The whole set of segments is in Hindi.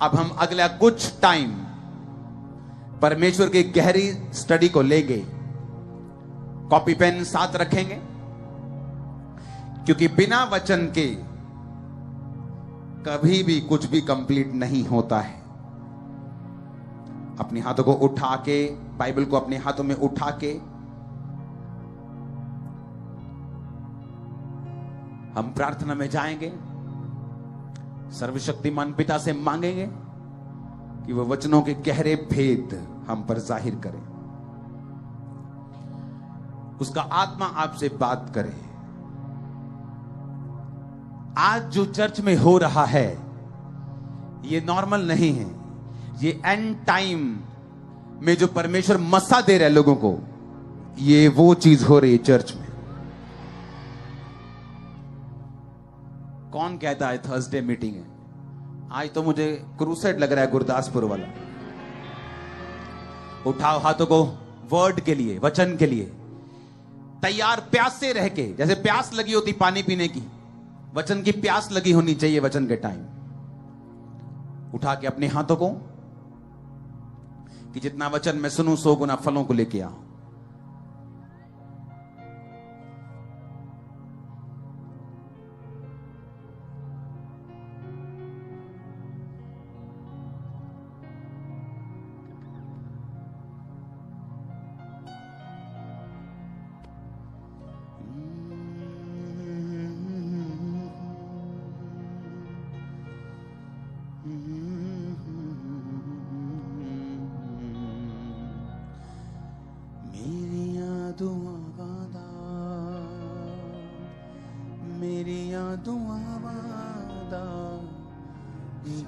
अब हम अगला कुछ टाइम परमेश्वर की गहरी स्टडी को लेंगे। कॉपी पेन साथ रखेंगे, क्योंकि बिना वचन के कभी भी कुछ भी कंप्लीट नहीं होता है। अपने हाथों को उठा के, बाइबल को अपने हाथों में उठा के हम प्रार्थना में जाएंगे। सर्वशक्तिमान पिता से मांगेंगे कि वह वचनों के गहरे भेद हम पर जाहिर करें, उसका आत्मा आपसे बात करे। आज जो चर्च में हो रहा है ये नॉर्मल नहीं है, ये एंड टाइम में जो परमेश्वर मसा दे रहा है लोगों को, ये वो चीज हो रही है चर्च में। कौन कहता है थर्सडे मीटिंग है? आज तो मुझे क्रूसेड लग रहा है गुरदासपुर वाला। उठाओ हाथों को वर्ड के लिए, वचन के लिए तैयार, प्यासे रह के, जैसे प्यास लगी होती पानी पीने की, वचन की प्यास लगी होनी चाहिए वचन के टाइम। उठा के अपने हाथों को कि जितना वचन मैं सुनूं 100 गुना फलों को लेके आऊं।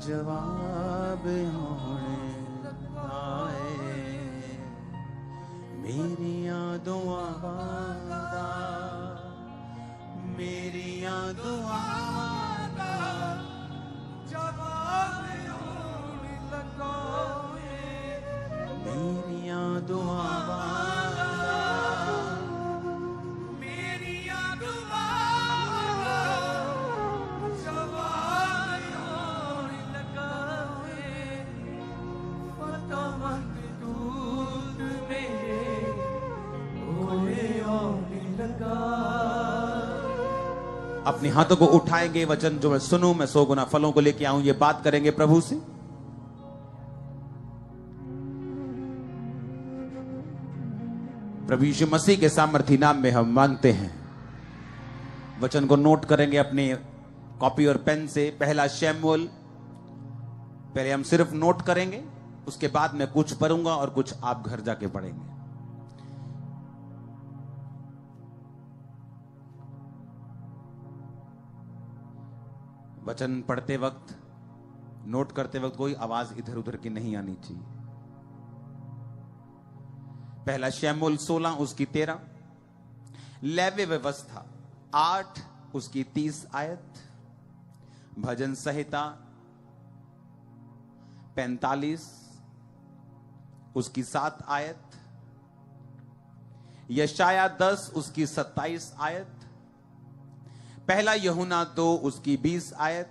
जवाब होने लगा है, मेरी दुआ वादा, मेरी दुआ वादा जवाब होने लगा है, मेरी दुआ अपने हाथों को उठाएंगे। वचन जो मैं सुनूं मैं 100 गुना फलों को लेके आऊं, ये बात करेंगे प्रभु से। प्रभु यीशु मसीह के सामर्थी नाम में हम मांगते हैं। वचन को नोट करेंगे अपने कॉपी और पेन से। पहला शमूएल, पहले हम सिर्फ नोट करेंगे, उसके बाद मैं कुछ पढ़ूंगा और कुछ आप घर जाके पढ़ेंगे। वचन पढ़ते वक्त, नोट करते वक्त कोई आवाज इधर उधर की नहीं आनी चाहिए। पहला शमूएल 16 उसकी 13, लेवी व्यवस्था 8 उसकी 30 आयत, भजन संहिता 45 उसकी 7 आयत, यशाया 10 उसकी 27 आयत, पहला यूहन्ना 2 उसकी 20 आयत,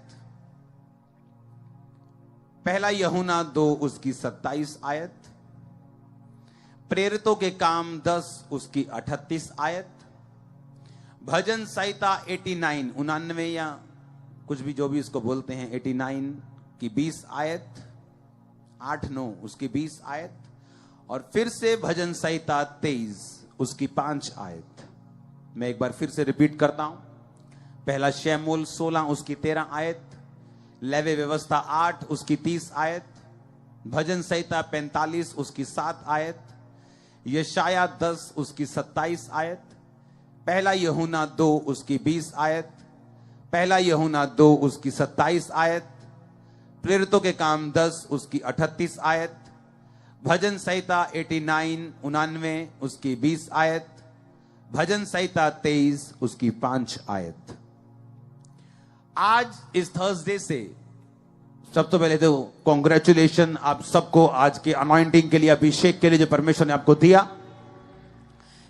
पहला यूहन्ना 2 उसकी 27 आयत, प्रेरितों के काम 10 उसकी 38 आयत, भजन संहिता 89 99 या कुछ भी जो भी इसको बोलते हैं 89 की 20 आयत, 8-9 उसकी 20 आयत, और फिर से भजन संहिता 23 उसकी 5 आयत। मैं एक बार फिर से रिपीट करता हूं। पहला शमूएल 16 उसकी 13 आयत, लेवी व्यवस्था 8 उसकी 30 आयत, भजन संहिता 45 उसकी 7 आयत, यशाया 10 उसकी 27 आयत, पहला यूहन्ना 2 उसकी 20 आयत, पहला यूहन्ना 2 उसकी 27 आयत, प्रेरितों के काम 10 उसकी 38 आयत, भजन संहिता 89 99 उसकी 20 आयत, भजन संहिता 23 उसकी 5 आयत। आज इस थर्सडे से सबसे पहले तो कॉन्ग्रेचुलेशन आप सबको आज के अनॉइंटिंग के लिए, अभिषेक के लिए जो परमेश्वर ने आपको दिया,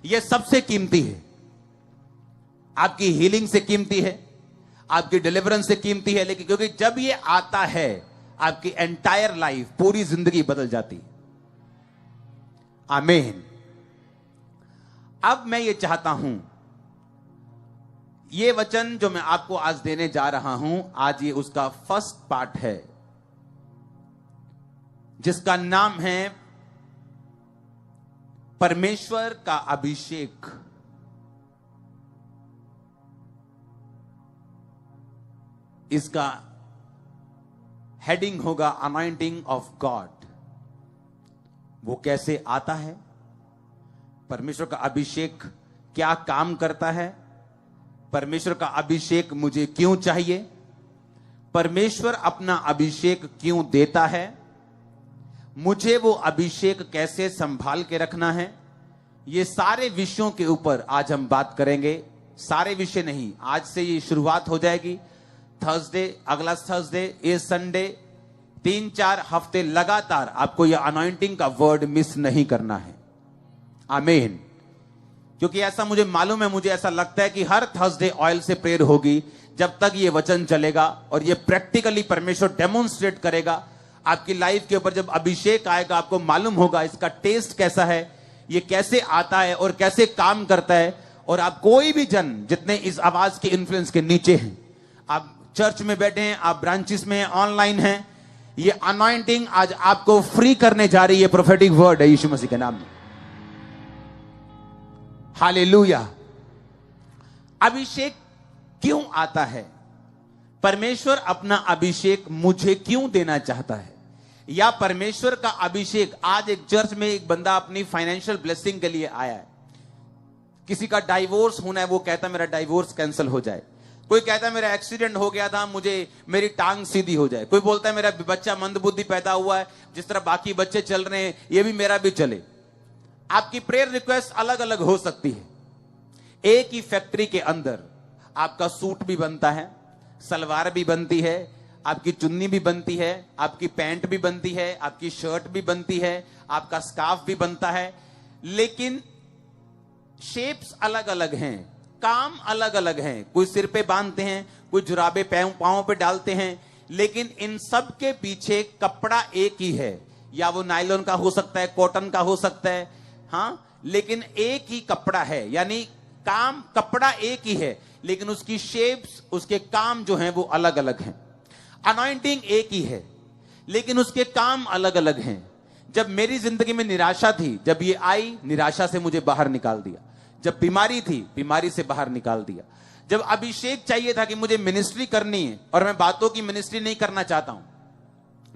यह सबसे कीमती है। आपकी हीलिंग से कीमती है, आपकी डिलीवरेंस से कीमती है। लेकिन क्योंकि जब ये आता है आपकी एंटायर लाइफ, पूरी जिंदगी बदल जाती। आमीन। अब मैं ये चाहता हूं, ये वचन जो मैं आपको आज देने जा रहा हूं, आज ये उसका फर्स्ट पार्ट है, जिसका नाम है परमेश्वर का अभिषेक। इसका हेडिंग होगा अनॉइंटिंग ऑफ गॉड। वो कैसे आता है, परमेश्वर का अभिषेक क्या काम करता है, परमेश्वर का अभिषेक मुझे क्यों चाहिए, परमेश्वर अपना अभिषेक क्यों देता है, मुझे वो अभिषेक कैसे संभाल के रखना है, ये सारे विषयों के ऊपर आज हम बात करेंगे। सारे विषय नहीं, आज से ये शुरुआत हो जाएगी। थर्सडे, अगला थर्सडे, ये संडे, 3-4 हफ्ते लगातार आपको ये अनॉइंटिंग का वर्ड मिस नहीं करना है। आमीन। क्योंकि ऐसा मुझे मालूम है, मुझे ऐसा लगता है कि हर थर्सडे ऑयल से प्रेयर होगी जब तक ये वचन चलेगा और ये प्रैक्टिकली परमेश्वर डेमोन्स्ट्रेट करेगा आपकी लाइफ के ऊपर। जब अभिषेक आएगा आपको मालूम होगा इसका टेस्ट कैसा है, ये कैसे आता है और कैसे काम करता है। और आप कोई भी जन जितने इस आवाज के इन्फ्लुएंस के नीचे हैं, आप चर्च में बैठे हैं, आप ब्रांचेस में हैं, ऑनलाइन हैं, ये अनॉइंटिंग आज आपको फ्री करने जा रही है। प्रोफेटिक वर्ड है यीशु मसीह के नाम में। हालेलुया। अभिषेक क्यों आता है, परमेश्वर अपना अभिषेक मुझे क्यों देना चाहता है, या परमेश्वर का अभिषेक। आज एक चर्च में एक बंदा अपनी फाइनेंशियल ब्लेसिंग के लिए आया है। किसी का डाइवोर्स होना है, वो कहता मेरा डाइवोर्स कैंसिल हो जाए। कोई कहता है मेरा एक्सीडेंट हो गया था, मुझे मेरी टांग सीधी हो जाए। कोई बोलता है मेरा बच्चा मंदबुद्धि पैदा हुआ है, जिस तरह बाकी बच्चे चल रहे हैं ये भी मेरा भी चले। आपकी प्रेयर रिक्वेस्ट अलग अलग हो सकती है। एक ही फैक्ट्री के अंदर आपका सूट भी बनता है, सलवार भी बनती है, आपकी चुन्नी भी बनती है, आपकी पैंट भी बनती है, आपकी शर्ट भी बनती है, आपका स्कार्फ भी बनता है, लेकिन शेप्स अलग अलग हैं, काम अलग अलग हैं। कोई सिर पे बांधते हैं, कोई जुराबे पांव पे डालते हैं, लेकिन इन सब के पीछे कपड़ा एक ही है। या वो नायलॉन का हो सकता है, कॉटन का हो सकता है, हाँ, लेकिन एक ही कपड़ा है। यानी काम, कपड़ा एक ही है, लेकिन उसकी शेप्स, उसके काम जो हैं वो अलग अलग हैं। अनॉइंटिंग एक ही है, लेकिन उसके काम अलग अलग हैं। जब मेरी जिंदगी में निराशा थी, जब ये आई, निराशा से मुझे बाहर निकाल दिया। जब बीमारी थी, बीमारी से बाहर निकाल दिया। जब अभिषेक चाहिए था कि मुझे मिनिस्ट्री करनी है, और मैं बातों की मिनिस्ट्री नहीं करना चाहता हूं।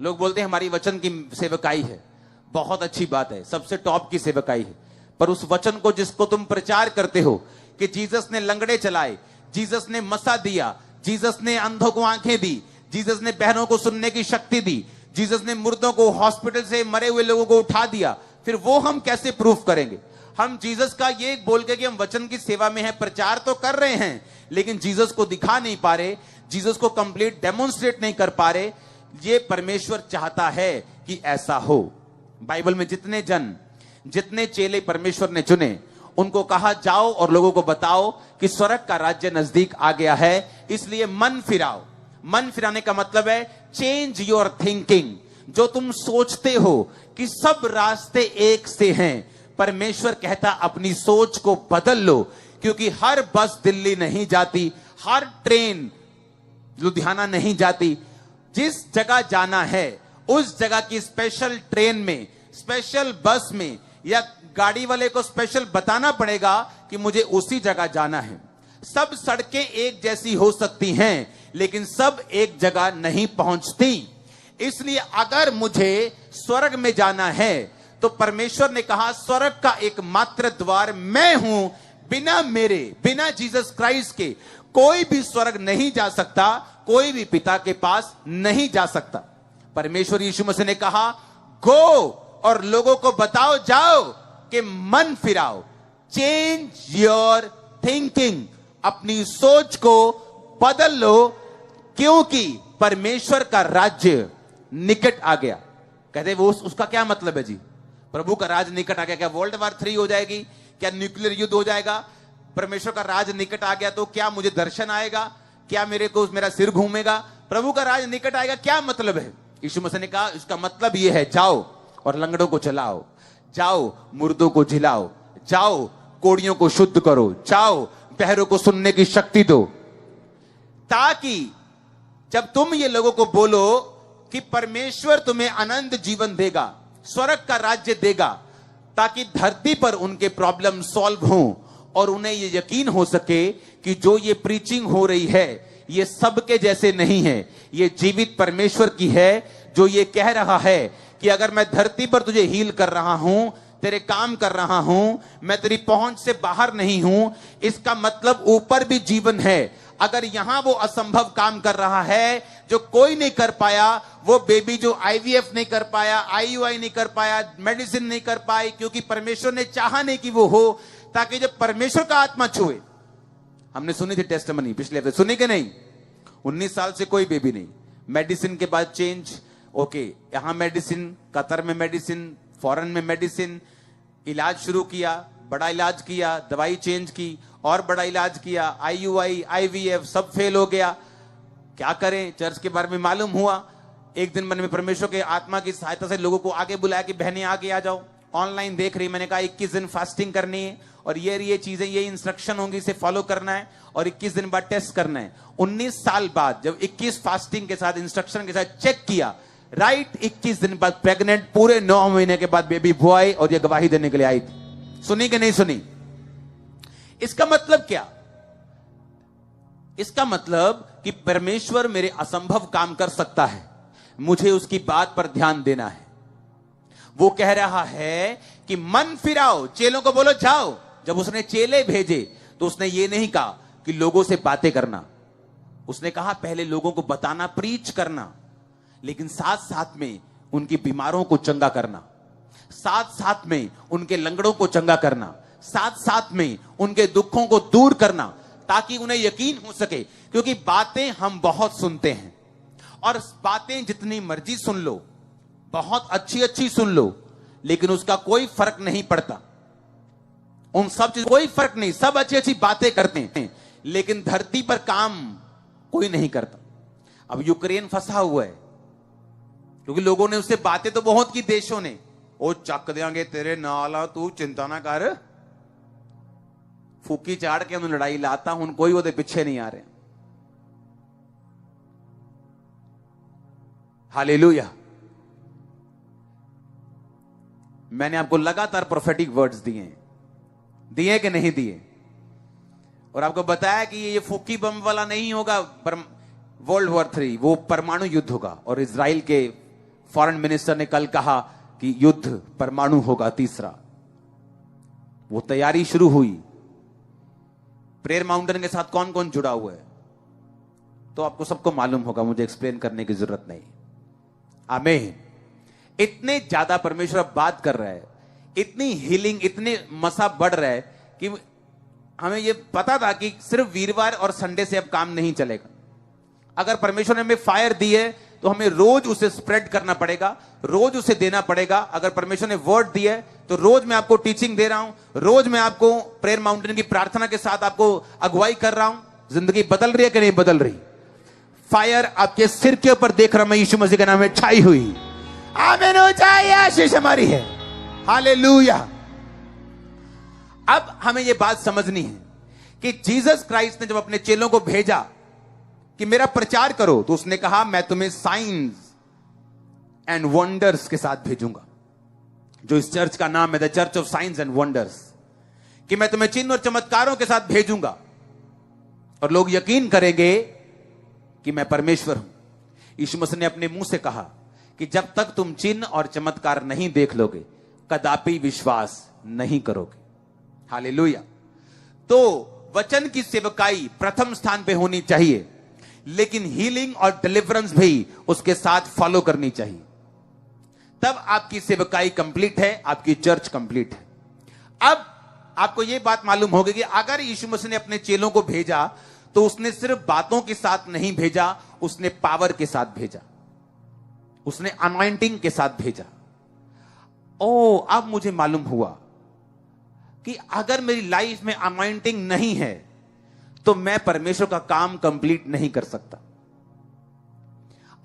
लोग बोलते हैं हमारी वचन की सेवकाई है, बहुत अच्छी बात है, सबसे टॉप की सेवकाई है, पर उस वचन को जिसको तुम प्रचार करते हो कि जीसस ने लंगड़े चलाए, जीसस ने मसा दिया, जीसस ने अंधों को आंखें दी, जीसस ने बहनों को सुनने की शक्ति दी, जीसस ने मुर्दों को, हॉस्पिटल से मरे हुए लोगों को उठा दिया, फिर वो हम कैसे प्रूफ करेंगे? हम जीसस का ये बोल के कि हम वचन की सेवा में हैं, प्रचार तो कर रहे हैं, लेकिन जीसस को दिखा नहीं पा रहे, जीसस को कंप्लीट डेमोन्स्ट्रेट नहीं कर पा रहे। ये परमेश्वर चाहता है कि ऐसा हो। बाइबल में जितने चेले परमेश्वर ने चुने, उनको कहा जाओ और लोगों को बताओ कि स्वर्ग का राज्य नजदीक आ गया है, इसलिए मन फिराओ। मन फिराने का मतलब है चेंज योर थिंकिंग। जो तुम सोचते हो कि सब रास्ते एक से हैं, परमेश्वर कहता अपनी सोच को बदल लो, क्योंकि हर बस दिल्ली नहीं जाती, हर ट्रेन लुधियाना नहीं जाती। जिस जगह जाना है उस जगह की स्पेशल ट्रेन में, स्पेशल बस में, या गाड़ी वाले को स्पेशल बताना पड़ेगा कि मुझे उसी जगह जाना है। सब सड़कें एक जैसी हो सकती हैं, लेकिन सब एक जगह नहीं पहुंचती। इसलिए अगर मुझे स्वर्ग में जाना है, तो परमेश्वर ने कहा स्वर्ग का एकमात्र द्वार मैं हूं, बिना मेरे, बिना जीसस क्राइस्ट के कोई भी स्वर्ग नहीं जा सकता, कोई भी पिता के पास नहीं जा सकता। परमेश्वर यीशु मसीह ने कहा गो और लोगों को बताओ, जाओ कि मन फिराओ, चेंज योर थिंकिंग, अपनी सोच को बदल लो, क्योंकि परमेश्वर का राज्य निकट आ गया। कहते वो उसका क्या मतलब है जी? प्रभु का राज निकट आ गया, क्या वर्ल्ड वॉर 3 हो जाएगी? क्या न्यूक्लियर युद्ध हो जाएगा? परमेश्वर का राज निकट आ गया तो क्या मुझे दर्शन आएगा? क्या मेरे को मेरा सिर घूमेगा? प्रभु का राज निकट आएगा, क्या मतलब है? यीशु मसीह ने कहा इसका मतलब यह है, जाओ और लंगड़ों को चलाओ, जाओ मुर्दों को झिलाओ, जाओ कोड़ियों को शुद्ध करो, जाओ बहरों को सुनने की शक्ति दो, ताकि जब तुम ये लोगों को बोलो कि परमेश्वर तुम्हें अनंत जीवन देगा, स्वर्ग का राज्य देगा, ताकि धरती पर उनके प्रॉब्लम सॉल्व हों और उन्हें ये यकीन हो सके कि जो ये प्रीचिंग हो रही है ये सबके जैसे नहीं है, ये जीवित परमेश्वर की है, जो ये कह रहा है कि अगर मैं धरती पर तुझे हील कर रहा हूं, तेरे काम कर रहा हूं, मैं तेरी पहुंच से बाहर नहीं हूं, इसका मतलब ऊपर भी जीवन है। अगर यहां वो असंभव काम कर रहा है जो कोई नहीं कर पाया, वो बेबी जो आईवीएफ नहीं कर पाया, आईयूआई नहीं कर पाया, मेडिसिन नहीं कर पाई, क्योंकि परमेश्वर ने चाहा नहीं कि वो हो, ताकि जब परमेश्वर का आत्मा छुए। हमने सुनी थी टेस्टिमनी पिछले हफ्ते, सुनी कि नहीं? 19 साल से कोई बेबी नहीं, मेडिसिन के बाद चेंज, ओके यहां मेडिसिन, कतर में मेडिसिन, फॉरेन में मेडिसिन, इलाज शुरू किया, बड़ा इलाज किया, दवाई चेंज की और बड़ा इलाज किया, आईयूआई आईवीएफ सब फेल हो गया। क्या करें? चर्च के बारे में मालूम हुआ, एक दिन मन में परमेश्वर के आत्मा की सहायता से लोगों को आगे बुलाया कि बहनें आगे आ जाओ, ऑनलाइन देख रही, मैंने कहा 21 दिन फास्टिंग करनी है और ये चीजें, ये इंस्ट्रक्शन होंगी, इसे फॉलो करना है और 21 दिन बाद टेस्ट करना है। 19 साल बाद जब 21 फास्टिंग के साथ इंस्ट्रक्शन के साथ चेक किया, राइट 21 दिन बाद प्रेग्नेंट, पूरे 9 महीने के बाद बेबी बॉय, और ये गवाही देने के लिए आई थी। सुनी कि नहीं सुनी? इसका मतलब क्या? इसका मतलब कि परमेश्वर मेरे असंभव काम कर सकता है, मुझे उसकी बात पर ध्यान देना है। वो कह रहा है कि मन फिराओ, चेलों को बोलो जाओ। जब उसने चेले भेजे तो उसने ये नहीं कहा कि लोगों से बातें करना, उसने कहा पहले लोगों को बताना, प्रीच करना, लेकिन साथ साथ में उनकी बीमारों को चंगा करना, साथ साथ में उनके लंगड़ों को चंगा करना, साथ साथ में उनके दुखों को दूर करना, ताकि उन्हें यकीन हो सके। क्योंकि बातें हम बहुत सुनते हैं और बातें जितनी मर्जी सुन लो, बहुत अच्छी अच्छी सुन लो, लेकिन उसका कोई फर्क नहीं पड़ता, उन सब चीज कोई फर्क नहीं, सब अच्छी अच्छी बातें करते हैं, लेकिन धरती पर काम कोई नहीं करता। अब यूक्रेन फंसा हुआ है क्योंकि लोगों ने उससे बातें तो बहुत की, देशों ने, ओ चक देंगे तेरे नाला, तू चिंता ना कर, फूकी चाड़ के उन्हें लड़ाई लाता हूं, कोई वो पीछे नहीं आ रहे। हालेलुया। मैंने आपको लगातार प्रोफेटिक वर्ड्स दिए कि नहीं दिए, और आपको बताया कि ये फूकी बम वाला नहीं होगा, वर्ल्ड वॉर 3, वो परमाणु युद्ध होगा। और इजराइल के फॉरेन मिनिस्टर ने कल कहा कि युद्ध परमाणु होगा, तीसरा। वो तैयारी शुरू हुई। प्रेयर माउंटेन के साथ कौन कौन जुड़ा हुआ है तो आपको सबको मालूम होगा, मुझे एक्सप्लेन करने की जरूरत नहीं। आमीन। इतने ज्यादा परमेश्वर अब बात कर रहा है, इतनी हीलिंग, इतने मसा बढ़ रहा है कि हमें यह पता था कि सिर्फ वीरवार और संडे से अब काम नहीं चलेगा। अगर परमेश्वर ने हमें फायर दी है तो हमें रोज उसे स्प्रेड करना पड़ेगा, रोज उसे देना पड़ेगा। अगर परमेश्वर ने वर्ड दिया है तो रोज मैं आपको टीचिंग दे रहा हूं, रोज मैं आपको प्रेयर माउंटेन की प्रार्थना के साथ आपको अगुवाई कर रहा हूं। जिंदगी बदल रही है कि नहीं बदल रही? फायर आपके सिर के ऊपर देख रहा मैं, यीशु मसीह के नाम में छाई हुई। आमीन। ऊंचाई आशीष हमारी है। हालेलुया। अब हमें यह बात समझनी है कि जीसस क्राइस्ट ने जब अपने चेलों को भेजा कि मेरा प्रचार करो, तो उसने कहा मैं तुम्हें साइंस एंड वंडर्स के साथ भेजूंगा, जो इस चर्च का नाम है the church of science and wonders, कि मैं तुम्हें चिन्ह और चमत्कारों के साथ भेजूंगा और लोग यकीन करेंगे कि मैं परमेश्वर हूं। यीशु मसीह ने अपने मुंह से कहा कि जब तक तुम चिन्ह और चमत्कार नहीं देख लोगे, कदापि विश्वास नहीं करोगे। हालेलुया। तो वचन की सेवकाई प्रथम स्थान पे होनी चाहिए, लेकिन हीलिंग और डिलीवरेंस भी उसके साथ फॉलो करनी चाहिए। तब आपकी सेवकाई कंप्लीट है, आपकी चर्च कंप्लीट है। अब आपको यह बात मालूम होगी कि अगर यीशु मसीह ने अपने चेलों को भेजा तो उसने सिर्फ बातों के साथ नहीं भेजा, उसने पावर के साथ भेजा, उसने अनॉइंटिंग के साथ भेजा। ओ, अब मुझे मालूम हुआ कि अगर मेरी लाइफ में अनॉइंटिंग नहीं है तो मैं परमेश्वर का काम कंप्लीट नहीं कर सकता।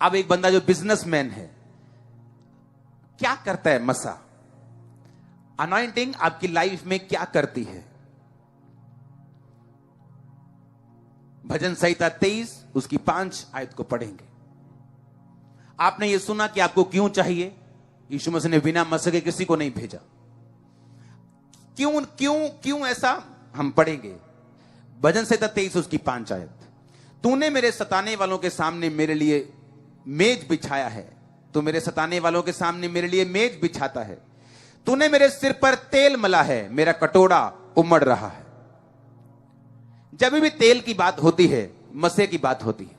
अब एक बंदा जो बिजनेसमैन है, क्या करता है मसा? अनॉइंटिंग आपकी लाइफ में क्या करती है? भजन संहिता 23 उसकी 5 आयत को पढ़ेंगे। आपने ये सुना कि आपको क्यों चाहिए? यीशु मसीह ने बिना मसा के किसी को नहीं भेजा। क्यों क्यों क्यों ऐसा हम पढ़ेंगे। भजन संहिता 23 उसकी 5 आयत। तूने मेरे सताने वालों के सामने मेरे लिए मेज बिछाया है। तू मेरे सताने वालों के सामने मेरे लिए मेज बिछाता है। तूने मेरे सिर पर तेल मला है, मेरा कटोरा उमड़ रहा है। जब भी तेल की बात होती है, मसे की बात होती है।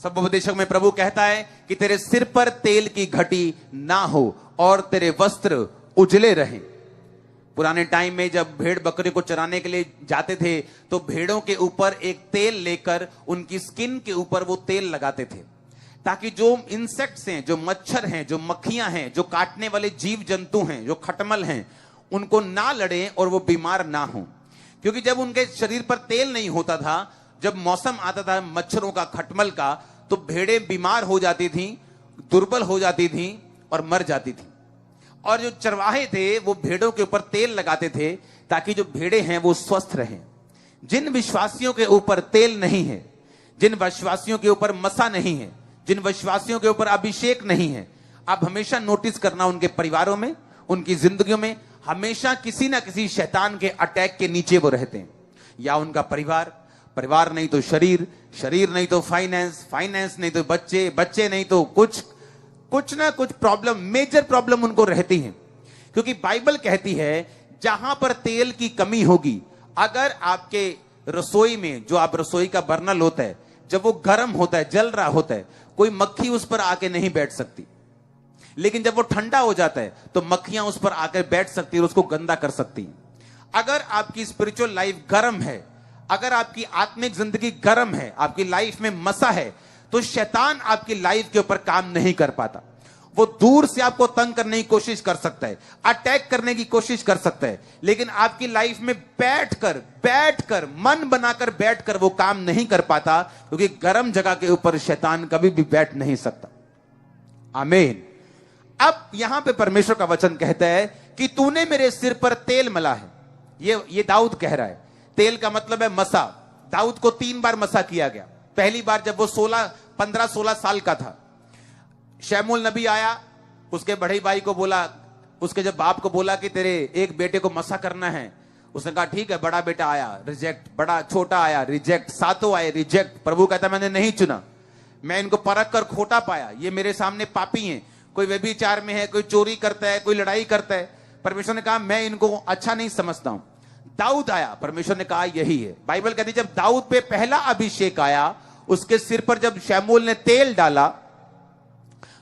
सब उपदेशक में प्रभु कहता है कि तेरे सिर पर तेल की घटी ना हो और तेरे वस्त्र उजले रहें। पुराने टाइम में जब भेड़ बकरी को चराने के लिए जाते थे तो भेड़ों के ऊपर एक तेल लेकर उनकी स्किन के ऊपर वो तेल लगाते थे, ताकि जो इंसेक्ट्स हैं, जो मच्छर हैं, जो मक्खियां हैं, जो काटने वाले जीव जंतु हैं, जो खटमल हैं, उनको ना लड़ें और वो बीमार ना हो। क्योंकि जब उनके शरीर पर तेल नहीं होता था, जब मौसम आता था मच्छरों का, खटमल का, तो भेड़ें बीमार हो जाती थी, दुर्बल हो जाती थी और मर जाती थी। और जो चरवाहे थे वो भेड़ों के ऊपर तेल लगाते थे ताकि जो भेड़ें हैं वो स्वस्थ रहें। जिन विश्वासियों के ऊपर तेल नहीं है, जिन विश्वासियों के ऊपर मसा नहीं है, जिन विश्वासियों के ऊपर अभिषेक नहीं है, आप हमेशा नोटिस करना उनके परिवारों में, उनकी जिंदगियों में हमेशा किसी ना किसी शैतान के अटैक के नीचे वो रहते हैं। या उनका परिवार, परिवार नहीं तो शरीर, शरीर नहीं तो फाइनेंस, फाइनेंस नहीं तो बच्चे, बच्चे नहीं तो कुछ ना कुछ प्रॉब्लम, मेजर प्रॉब्लम उनको रहती है। क्योंकि बाइबल कहती है जहां पर तेल की कमी होगी, अगर आपके रसोई में जो आप रसोई का बर्नल होता है, जब वो गर्म होता है, जल रहा होता है, कोई मक्खी उस पर आके नहीं बैठ सकती। लेकिन जब वो ठंडा हो जाता है तो मक्खियां उस पर आकर बैठ सकती है और उसको गंदा कर सकती हैं। अगर आपकी स्पिरिचुअल लाइफ गर्म है, अगर आपकी आत्मिक जिंदगी गर्म है, आपकी लाइफ में मसा है, तो शैतान आपकी लाइफ के ऊपर काम नहीं कर पाता। वो दूर से आपको तंग करने की कोशिश कर सकता है, अटैक करने की कोशिश कर सकता है, लेकिन आपकी लाइफ में बैठकर मन बनाकर बैठकर वो काम नहीं कर पाता, क्योंकि गर्म जगह के ऊपर शैतान कभी भी बैठ नहीं सकता। आमीन। अब यहां पे परमेश्वर का वचन कहता है कि तूने मेरे सिर पर तेल मला है। ये दाऊद कह रहा है। तेल का मतलब है मसा। दाऊद को 3 बार मसा किया गया। पहली बार जब वो 15-16 साल का था, शमूएल नबी आया, उसके बड़े भाई को बोला, उसके जब बाप को बोला कि तेरे एक बेटे को मसा करना है, उसने कहा ठीक है। बड़ा बेटा आया, रिजेक्ट। बड़ा छोटा आया, रिजेक्ट। 7 आए, रिजेक्ट। प्रभु कहता मैंने नहीं चुना, मैं इनको परख कर खोटा पाया, ये मेरे सामने पापी हैं, कोई व्यभिचार में है, कोई चोरी करता है, कोई लड़ाई करता है। परमेश्वर ने कहा मैं इनको अच्छा नहीं समझता हूं। दाऊद आया, परमेश्वर ने कहा यही है। बाइबल कहती है जब दाऊद पे पहला अभिषेक आया, उसके सिर पर जब शमूएल ने तेल डाला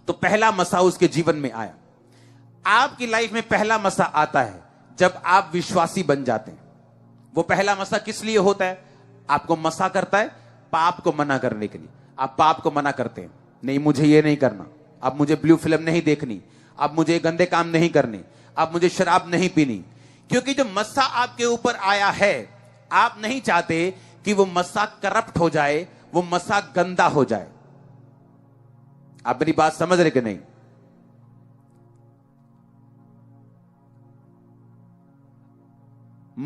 तो पहला मसा उसके जीवन में आया। आपकी लाइफ में पहला मसा आता है जब आप विश्वासी बन जाते हैं। वो पहला मसा किस लिए होता है? आपको मसा करता है पाप को मना करने के लिए। आप पाप को मना करते हैं, नहीं मुझे ये नहीं करना, अब मुझे ब्लू फिल्म नहीं देखनी, अब मुझे गंदे काम नहीं करने, अब मुझे शराब नहीं पीनी। क्योंकि जो मसा आपके ऊपर आया है, आप नहीं चाहते कि वो मसा करप्ट हो जाए, वो मसा गंदा हो जाए। आप मेरी बात समझ रहे कि नहीं?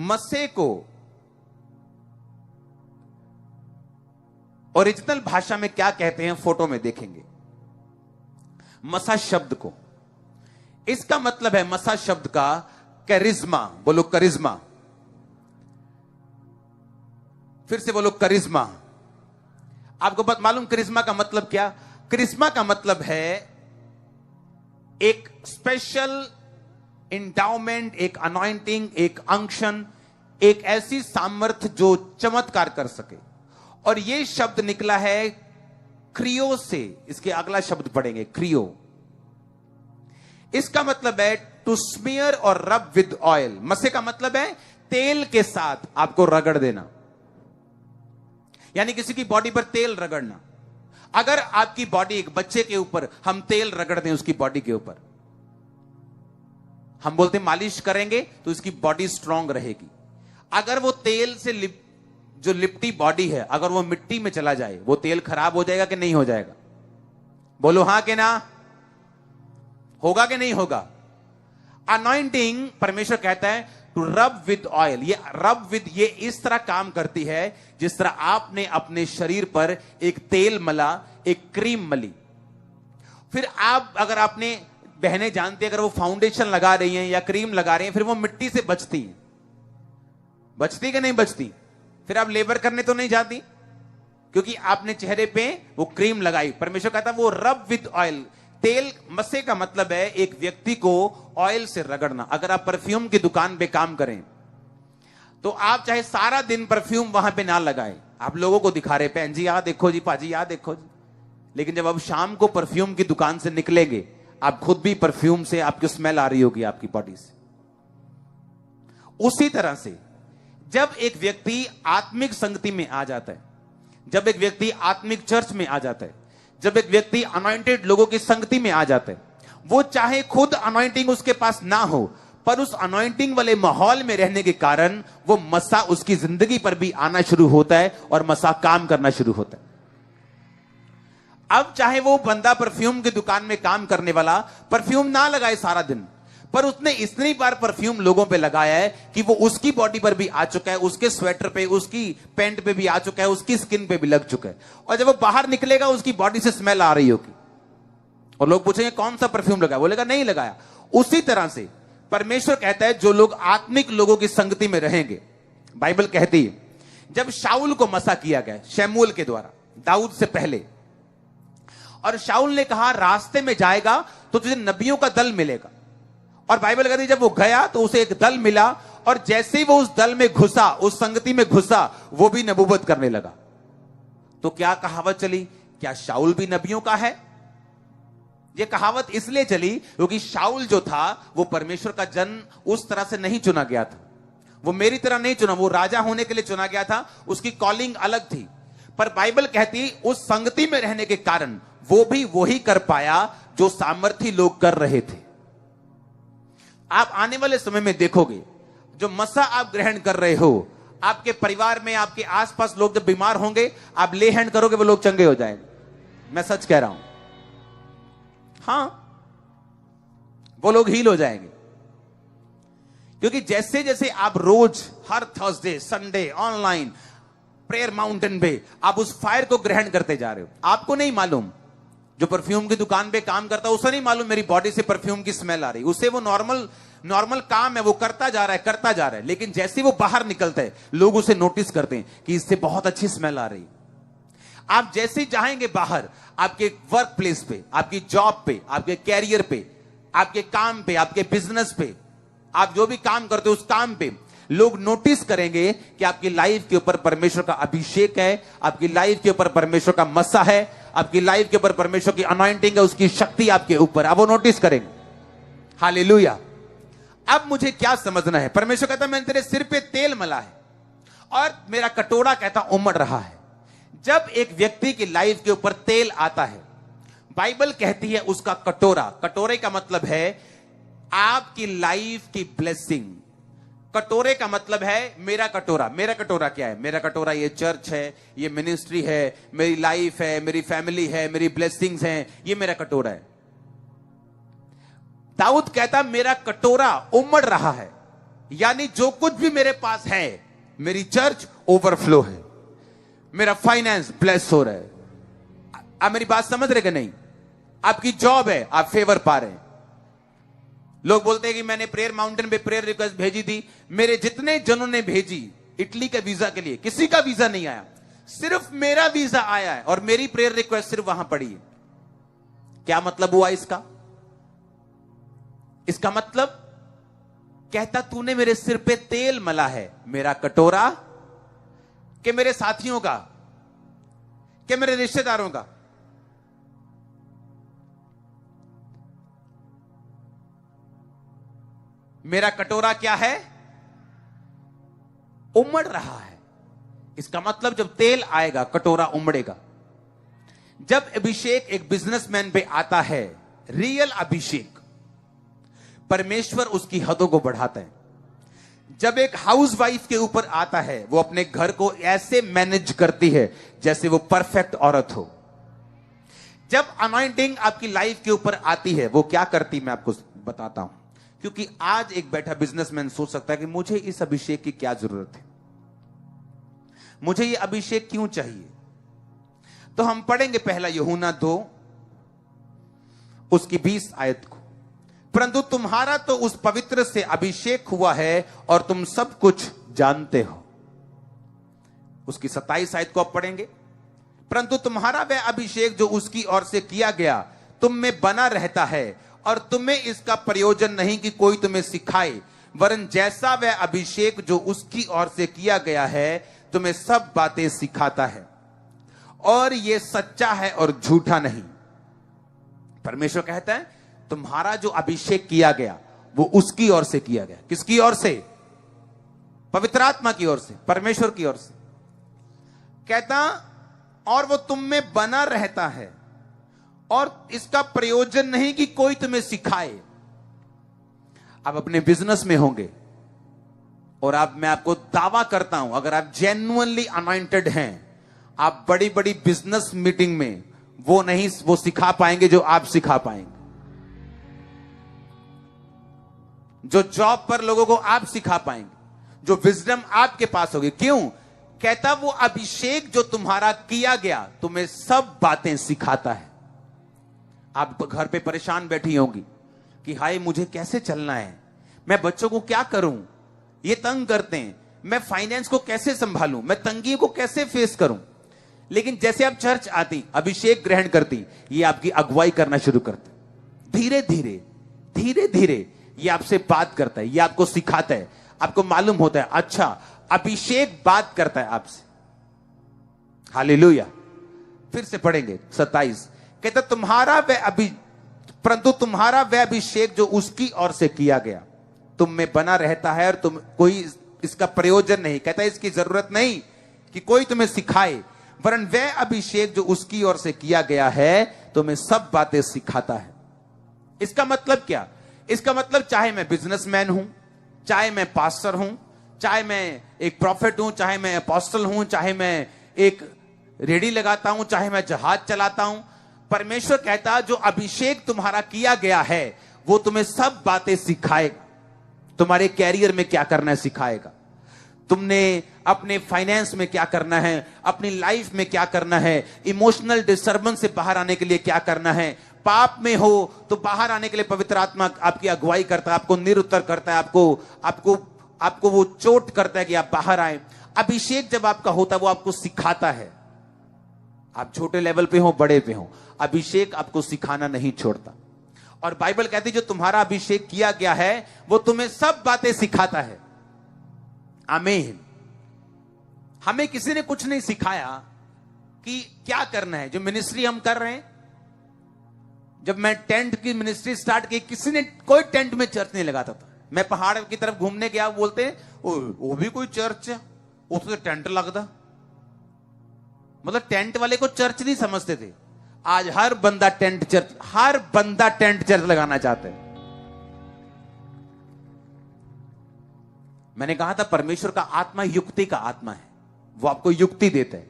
मसे को ओरिजिनल भाषा में क्या कहते हैं, फोटो में देखेंगे। मसा शब्द को, इसका मतलब है मसा शब्द का करिश्मा। बोलो करिश्मा। फिर से बोलो करिश्मा। आपको मालूम करिश्मा का मतलब क्या? करिश्मा का मतलब है एक स्पेशल इंडाउमेंट, एक अनॉइंटिंग, एक अंक्शन, एक ऐसी सामर्थ्य जो चमत्कार कर सके। और यह शब्द निकला है क्रियो से। इसके अगला शब्द पढ़ेंगे, क्रियो। इसका मतलब है टू स्मीयर और रब विद ऑयल। मसे का मतलब है तेल के साथ आपको रगड़ देना, यानी किसी की बॉडी पर तेल रगड़ना। अगर आपकी बॉडी, एक बच्चे के ऊपर हम तेल रगड़ दें, उसकी बॉडी के ऊपर, हम बोलते हैं मालिश करेंगे तो उसकी बॉडी स्ट्रांग रहेगी। अगर वो तेल से जो लिपटी बॉडी है, अगर वो मिट्टी में चला जाए, वो तेल खराब हो जाएगा कि नहीं हो जाएगा? बोलो हां कि ना? होगा कि नहीं होगा? अनॉइंटिंग, परमेश्वर कहता है टू रब विद ऑयल। ये रब विद, ये इस तरह काम करती है जिस तरह आपने अपने शरीर पर एक तेल मला, एक क्रीम मली। फिर आप, अगर आपने, बहनें जानती है, अगर वो फाउंडेशन लगा रही हैं या क्रीम लगा रही हैं, फिर वो मिट्टी से बचती हैं। बचती कि नहीं बचती? फिर आप लेबर करने तो नहीं जाती, क्योंकि आपने चेहरे पे वो क्रीम लगाई। परमेश्वर कहता है वो रब विद ऑयल। तेल मसे का मतलब है एक व्यक्ति को ऑयल से रगड़ना। अगर आप परफ्यूम की दुकान पे काम करें तो आप चाहे सारा दिन परफ्यूम वहां पे ना लगाएं, आप लोगों को दिखा रहे, बहन जी यहां देखो जी, पाजी यहां देखो जी, लेकिन जब आप शाम को परफ्यूम की दुकान से निकलेंगे, आप खुद भी परफ्यूम से, आपकी स्मेल आ रही होगी आपकी बॉडी से। उसी तरह से जब एक व्यक्ति आत्मिक संगति में आ जाता है, जब एक व्यक्ति आत्मिक चर्च में आ जाता है, जब एक व्यक्ति अनॉइंटेड लोगों की संगति में आ जाता है, वो चाहे खुद अनॉइंटिंग उसके पास ना हो, पर उस अनॉइंटिंग वाले माहौल में रहने के कारण वो मसा उसकी जिंदगी पर भी आना शुरू होता है और मसा काम करना शुरू होता है। अब चाहे वो बंदा परफ्यूम की दुकान में काम करने वाला परफ्यूम ना लगाए सारा दिन, पर उसने इतनी बार परफ्यूम लोगों पे लगाया है कि वो उसकी बॉडी पर भी आ चुका है, उसके स्वेटर पे, उसकी पैंट पे भी आ चुका है, उसकी स्किन पे भी लग चुका है, और जब वो बाहर निकलेगा उसकी बॉडी से स्मेल आ रही होगी, और लोग पूछेंगे कौन सा परफ्यूम लगाया, बोलेगा नहीं लगाया। उसी तरह से परमेश्वर कहता है जो लोग आत्मिक लोगों की संगति में रहेंगे, बाइबल कहती है जब शाऊल को मसा किया गया शमूएल के द्वारा, दाऊद से पहले, और शाऊल ने कहा रास्ते में जाएगा तो तुझे नबियों का दल मिलेगा, और बाइबल कहती है जब वो गया तो उसे एक दल मिला, और जैसे ही वो उस दल में घुसा, उस संगति में घुसा, वो भी नबूवत करने लगा। तो क्या कहावत चली, क्या शाऊल भी नबियों का है? ये कहावत इसलिए चली क्योंकि शाऊल जो था वो परमेश्वर का जन उस तरह से नहीं चुना गया था, वो मेरी तरह नहीं चुना, वो राजा होने के लिए चुना गया था, उसकी कॉलिंग अलग थी। पर बाइबल कहती उस संगति में रहने के कारण वो भी वही कर पाया जो सामर्थी लोग कर रहे थे। आप आने वाले समय में देखोगे जो मसा आप ग्रहण कर रहे हो, आपके परिवार में, आपके आसपास लोग जब बीमार होंगे, आप ले हैंड करोगे वो लोग चंगे हो जाएंगे। मैं सच कह रहा हूं, हां, वो लोग हील हो जाएंगे। क्योंकि जैसे जैसे आप रोज हर Thursday, Sunday online prayer mountain पे आप उस फायर को ग्रहण करते जा रहे हो, आपको नहीं मालूम, जो परफ्यूम की दुकान पे काम करता है उसे नहीं मालूम मेरी बॉडी से परफ्यूम की स्मेल आ रही, उसे वो नॉर्मल काम है, वो करता जा रहा है, लेकिन जैसे वो बाहर निकलता है लोग उसे नोटिस करते हैं कि इससे बहुत अच्छी स्मेल आ रही। आप जैसे जाएंगे बाहर, आपके वर्क प्लेस पे, आपकी जॉब पे, आपके कैरियर पे, आपके काम पे, आपके बिजनेस पे, आप जो भी काम करते हो उस काम पे लोग नोटिस करेंगे कि आपकी लाइफ के ऊपर परमेश्वर का अभिषेक है, आपकी लाइफ के ऊपर परमेश्वर का मसा है, आपकी लाइफ के ऊपर परमेश्वर की अनॉइंटिंग है, उसकी शक्ति आपके ऊपर, अब वो नोटिस करेंगे। हालेलुया। अब मुझे क्या समझना है, परमेश्वर कहता है मैंने तेरे सिर पे तेल मला है और मेरा कटोरा कहता उमड़ रहा है। जब एक व्यक्ति की लाइफ के ऊपर तेल आता है, बाइबल कहती है उसका कटोरा, कटोरे का मतलब है आपकी लाइफ की ब्लेसिंग। कटोरे का मतलब है मेरा कटोरा। मेरा कटोरा क्या है? मेरा कटोरा ये चर्च है, ये मिनिस्ट्री है, मेरी लाइफ है, मेरी फैमिली है, मेरी ब्लेसिंग्स हैं, ये मेरा कटोरा है। दाऊद कहता मेरा कटोरा उमड़ रहा है, यानी जो कुछ भी मेरे पास है, मेरी चर्च ओवरफ्लो है, मेरा फाइनेंस ब्लेस हो रहा है। आप मेरी बात समझ रहे कि नहीं? आपकी जॉब है, आप फेवर पा रहे हैं। लोग बोलते हैं कि मैंने प्रेयर माउंटेन पे प्रेयर रिक्वेस्ट भेजी थी, मेरे जितने जनों ने भेजी इटली के वीजा के लिए, किसी का वीजा नहीं आया, सिर्फ मेरा वीजा आया है और मेरी प्रेयर रिक्वेस्ट सिर्फ वहां पड़ी है। क्या मतलब हुआ इसका? इसका मतलब कहता तूने मेरे सिर पे तेल मला है, मेरा कटोरा कि मेरे साथियों का, कि मेरे रिश्तेदारों का। मेरा कटोरा क्या है? उमड़ रहा है। इसका मतलब जब तेल आएगा कटोरा उमड़ेगा। जब अभिषेक एक बिजनेसमैन पे आता है, रियल अभिषेक, परमेश्वर उसकी हदों को बढ़ाता है। जब एक हाउसवाइफ के ऊपर आता है, वो अपने घर को ऐसे मैनेज करती है जैसे वो परफेक्ट औरत हो। जब अनॉइंटिंग आपकी लाइफ के ऊपर आती है वो क्या करती मैं आपको बताता हूं, क्योंकि आज एक बैठा बिजनेसमैन सोच सकता है कि मुझे इस अभिषेक की क्या जरूरत है, मुझे ये अभिषेक क्यों चाहिए। तो हम पढ़ेंगे पहला यूहन्ना 2 उसकी 20 आयत को। परंतु तुम्हारा तो उस पवित्र से अभिषेक हुआ है और तुम सब कुछ जानते हो। उसकी 27 आयत को आप पढ़ेंगे। परंतु तुम्हारा वह अभिषेक जो उसकी ओर से किया गया तुम में बना रहता है और तुम्हें इसका प्रयोजन नहीं कि कोई तुम्हें सिखाए, वरन जैसा वह अभिषेक जो उसकी ओर से किया गया है तुम्हें सब बातें सिखाता है, और यह सच्चा है और झूठा नहीं। परमेश्वर कहता है तुम्हारा जो अभिषेक किया गया वो उसकी ओर से किया गया। किसकी ओर से? पवित्र आत्मा की ओर से, परमेश्वर की ओर से। कहता और वो तुम में बना रहता है और इसका प्रयोजन नहीं कि कोई तुम्हें सिखाए। आप अपने बिजनेस में होंगे और मैं आपको दावा करता हूं अगर आप जेन्युइनली अनॉइंटेड हैं, आप बड़ी बड़ी बिजनेस मीटिंग में वो सिखा पाएंगे जो आप सिखा पाएंगे, जो जॉब पर लोगों को आप सिखा पाएंगे, जो विजडम आपके पास होगी। क्यों? कहता वो अभिषेक जो तुम्हारा किया गया तुम्हें सब बातें सिखाता है। आप घर पे परेशान बैठी होंगी कि हाय मुझे कैसे चलना है, मैं बच्चों को क्या करूं, ये तंग करते हैं, मैं फाइनेंस को कैसे संभालूं, मैं तंगी को कैसे फेस करूं। लेकिन जैसे आप चर्च आती, अभिषेक ग्रहण करती, ये आपकी अगुवाई करना शुरू करता है। धीरे धीरे धीरे धीरे ये आपसे बात करता है, ये आपको सिखाता है, आपको मालूम होता है अच्छा अभिषेक बात करता है आपसे। हालेलुया। फिर से पढ़ेंगे 27। कहता परंतु तुम्हारा वह अभिषेक जो उसकी ओर से किया गया तुम में बना रहता है और तुम कोई इसका प्रयोजन नहीं। कहता इसकी जरूरत नहीं कि कोई तुम्हें सिखाए, वरन वह अभिषेक जो उसकी ओर से किया गया है तुम्हें सब बातें सिखाता है। इसका मतलब क्या? इसका मतलब चाहे मैं बिजनेसमैन हूं, चाहे मैं पास्टर हूं, चाहे मैं एक प्रॉफिट हूं, चाहे मैं अपोस्टल हूं, चाहे मैं एक रेडी लगाता हूं, चाहे मैं जहाज चलाता हूं, परमेश्वर कहता जो अभिषेक तुम्हारा किया गया है वो तुम्हें सब बातें सिखाएगा। तुम्हारे कैरियर में क्या करना है सिखाएगा, तुमने अपने फाइनेंस में क्या करना है, अपनी लाइफ में क्या करना है, इमोशनल डिस्टर्बेंस से बाहर आने के लिए क्या करना है। पाप में हो तो बाहर आने के लिए पवित्र आत्मा आपकी अगुवाई करता है, आपको निरुत्तर करता है, आपको वो चोट करता है कि आप बाहर आए। अभिषेक जब आपका होता है वो आपको सिखाता है। आप छोटे लेवल पे हो, बड़े पे हो, अभिषेक आपको सिखाना नहीं छोड़ता। और बाइबल कहती है जो तुम्हारा अभिषेक किया गया है वो तुम्हें सब बातें सिखाता है। आमीन। हमें किसी ने कुछ नहीं सिखाया कि क्या करना है। जो मिनिस्ट्री हम कर रहे हैं, जब मैं टेंट की मिनिस्ट्री स्टार्ट की, किसी ने कोई टेंट में चर्च नहीं लगाता था। मैं पहाड़ की तरफ घूमने गया, बोलते हैं वो भी कोई चर्च है, उससे टेंट लगता। मतलब टेंट वाले को चर्च नहीं समझते थे। आज हर बंदा टेंट चर्च लगाना चाहता है। मैंने कहा था परमेश्वर का आत्मा युक्ति का आत्मा है, वो आपको युक्ति देता है।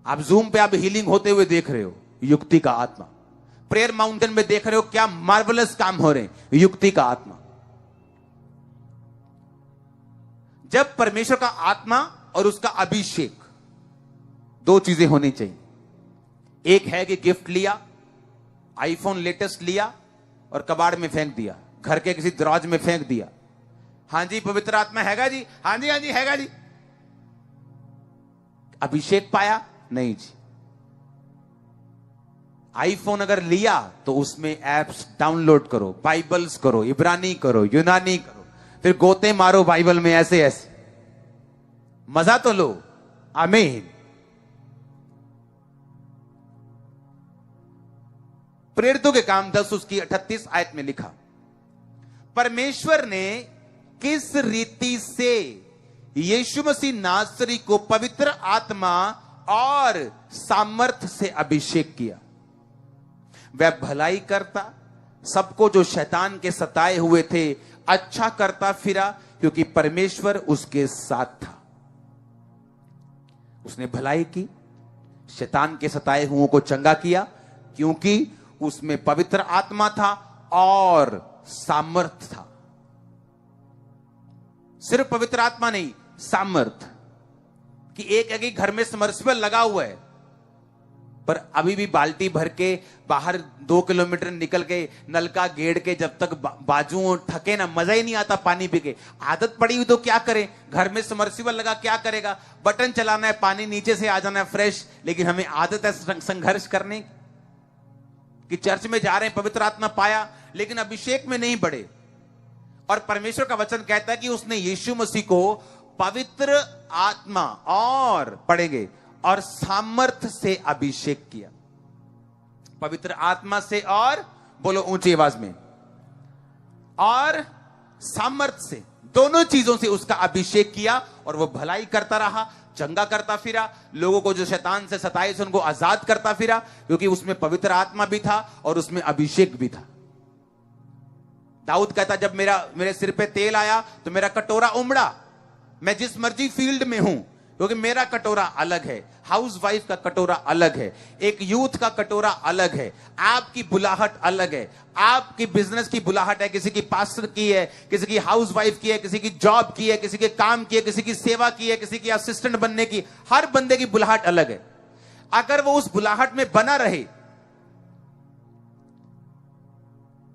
आप जूम पे आप हीलिंग होते हुए देख रहे हो, युक्ति का आत्मा। प्रेयर माउंटेन में देख रहे हो क्या मार्वलस काम हो रहे हैं, युक्ति का आत्मा। जब परमेश्वर का आत्मा और उसका अभिषेक, दो चीजें होनी चाहिए। एक है कि गिफ्ट लिया, आईफोन लेटेस्ट लिया और कबाड़ में फेंक दिया, घर के किसी दराज में फेंक दिया। हां जी पवित्र आत्मा हैगा जी, हां जी हैगा जी। अभिषेक पाया? नहीं जी। आईफोन अगर लिया तो उसमें एप्स डाउनलोड करो, बाइबल्स करो, इब्रानी करो, यूनानी करो, फिर गोते मारो बाइबल में ऐसे ऐसे, मजा तो लो। आमीन। प्रेरितों के काम 10 उसकी 38 आयत में लिखा, परमेश्वर ने किस रीति से यीशु मसीह नासरी को पवित्र आत्मा और सामर्थ से अभिषेक किया। वह भलाई करता, सबको जो शैतान के सताए हुए थे अच्छा करता फिरा, क्योंकि परमेश्वर उसके साथ था। उसने भलाई की, शैतान के सताए हुओं को चंगा किया, क्योंकि उसमें पवित्र आत्मा था और सामर्थ था। सिर्फ पवित्र आत्मा नहीं, सामर्थ। कि एक घर में समर्सिबल लगा हुआ है, पर अभी भी बाल्टी भर के बाहर 2 किलोमीटर निकल के नलका गेड़ के जब तक बाजू थके ना, मजा ही नहीं आता पानी पी के। आदत पड़ी हुई तो क्या करे, घर में समर्सिबल लगा क्या करेगा, बटन चलाना है, पानी नीचे से आ जाना है फ्रेश। लेकिन हमें आदत है संघर्ष करने कि चर्च में जा रहे हैं, पवित्र आत्मा पाया, लेकिन अभिषेक में नहीं बढ़े। और परमेश्वर का वचन कहता है कि उसने यीशु मसीह को पवित्र आत्मा और पढ़ेंगे और सामर्थ से अभिषेक किया। पवित्र आत्मा से और, बोलो ऊंची आवाज में, और सामर्थ से, दोनों चीजों से उसका अभिषेक किया। और वो भलाई करता रहा, चंगा करता फिरा, लोगों को जो शैतान से सताए थे उनको आजाद करता फिरा, क्योंकि उसमें पवित्र आत्मा भी था और उसमें अभिषेक भी था। दाऊद कहता, जब मेरे सिर पे तेल आया तो मेरा कटोरा उमड़ा। मैं जिस मर्जी फील्ड में हूं, क्योंकि मेरा कटोरा अलग है, हाउस वाइफ का कटोरा अलग है, एक यूथ का कटोरा अलग है, आपकी बुलाहट अलग है। आपकी बिजनेस की बुलाहट है, किसी की पास्टर की है, किसी की हाउस वाइफ की है, किसी की जॉब की है, किसी के काम की है, किसी की सेवा की है, किसी की असिस्टेंट बनने की। हर बंदे की बुलाहट अलग है। अगर वो उस बुलाहट में बना रहे,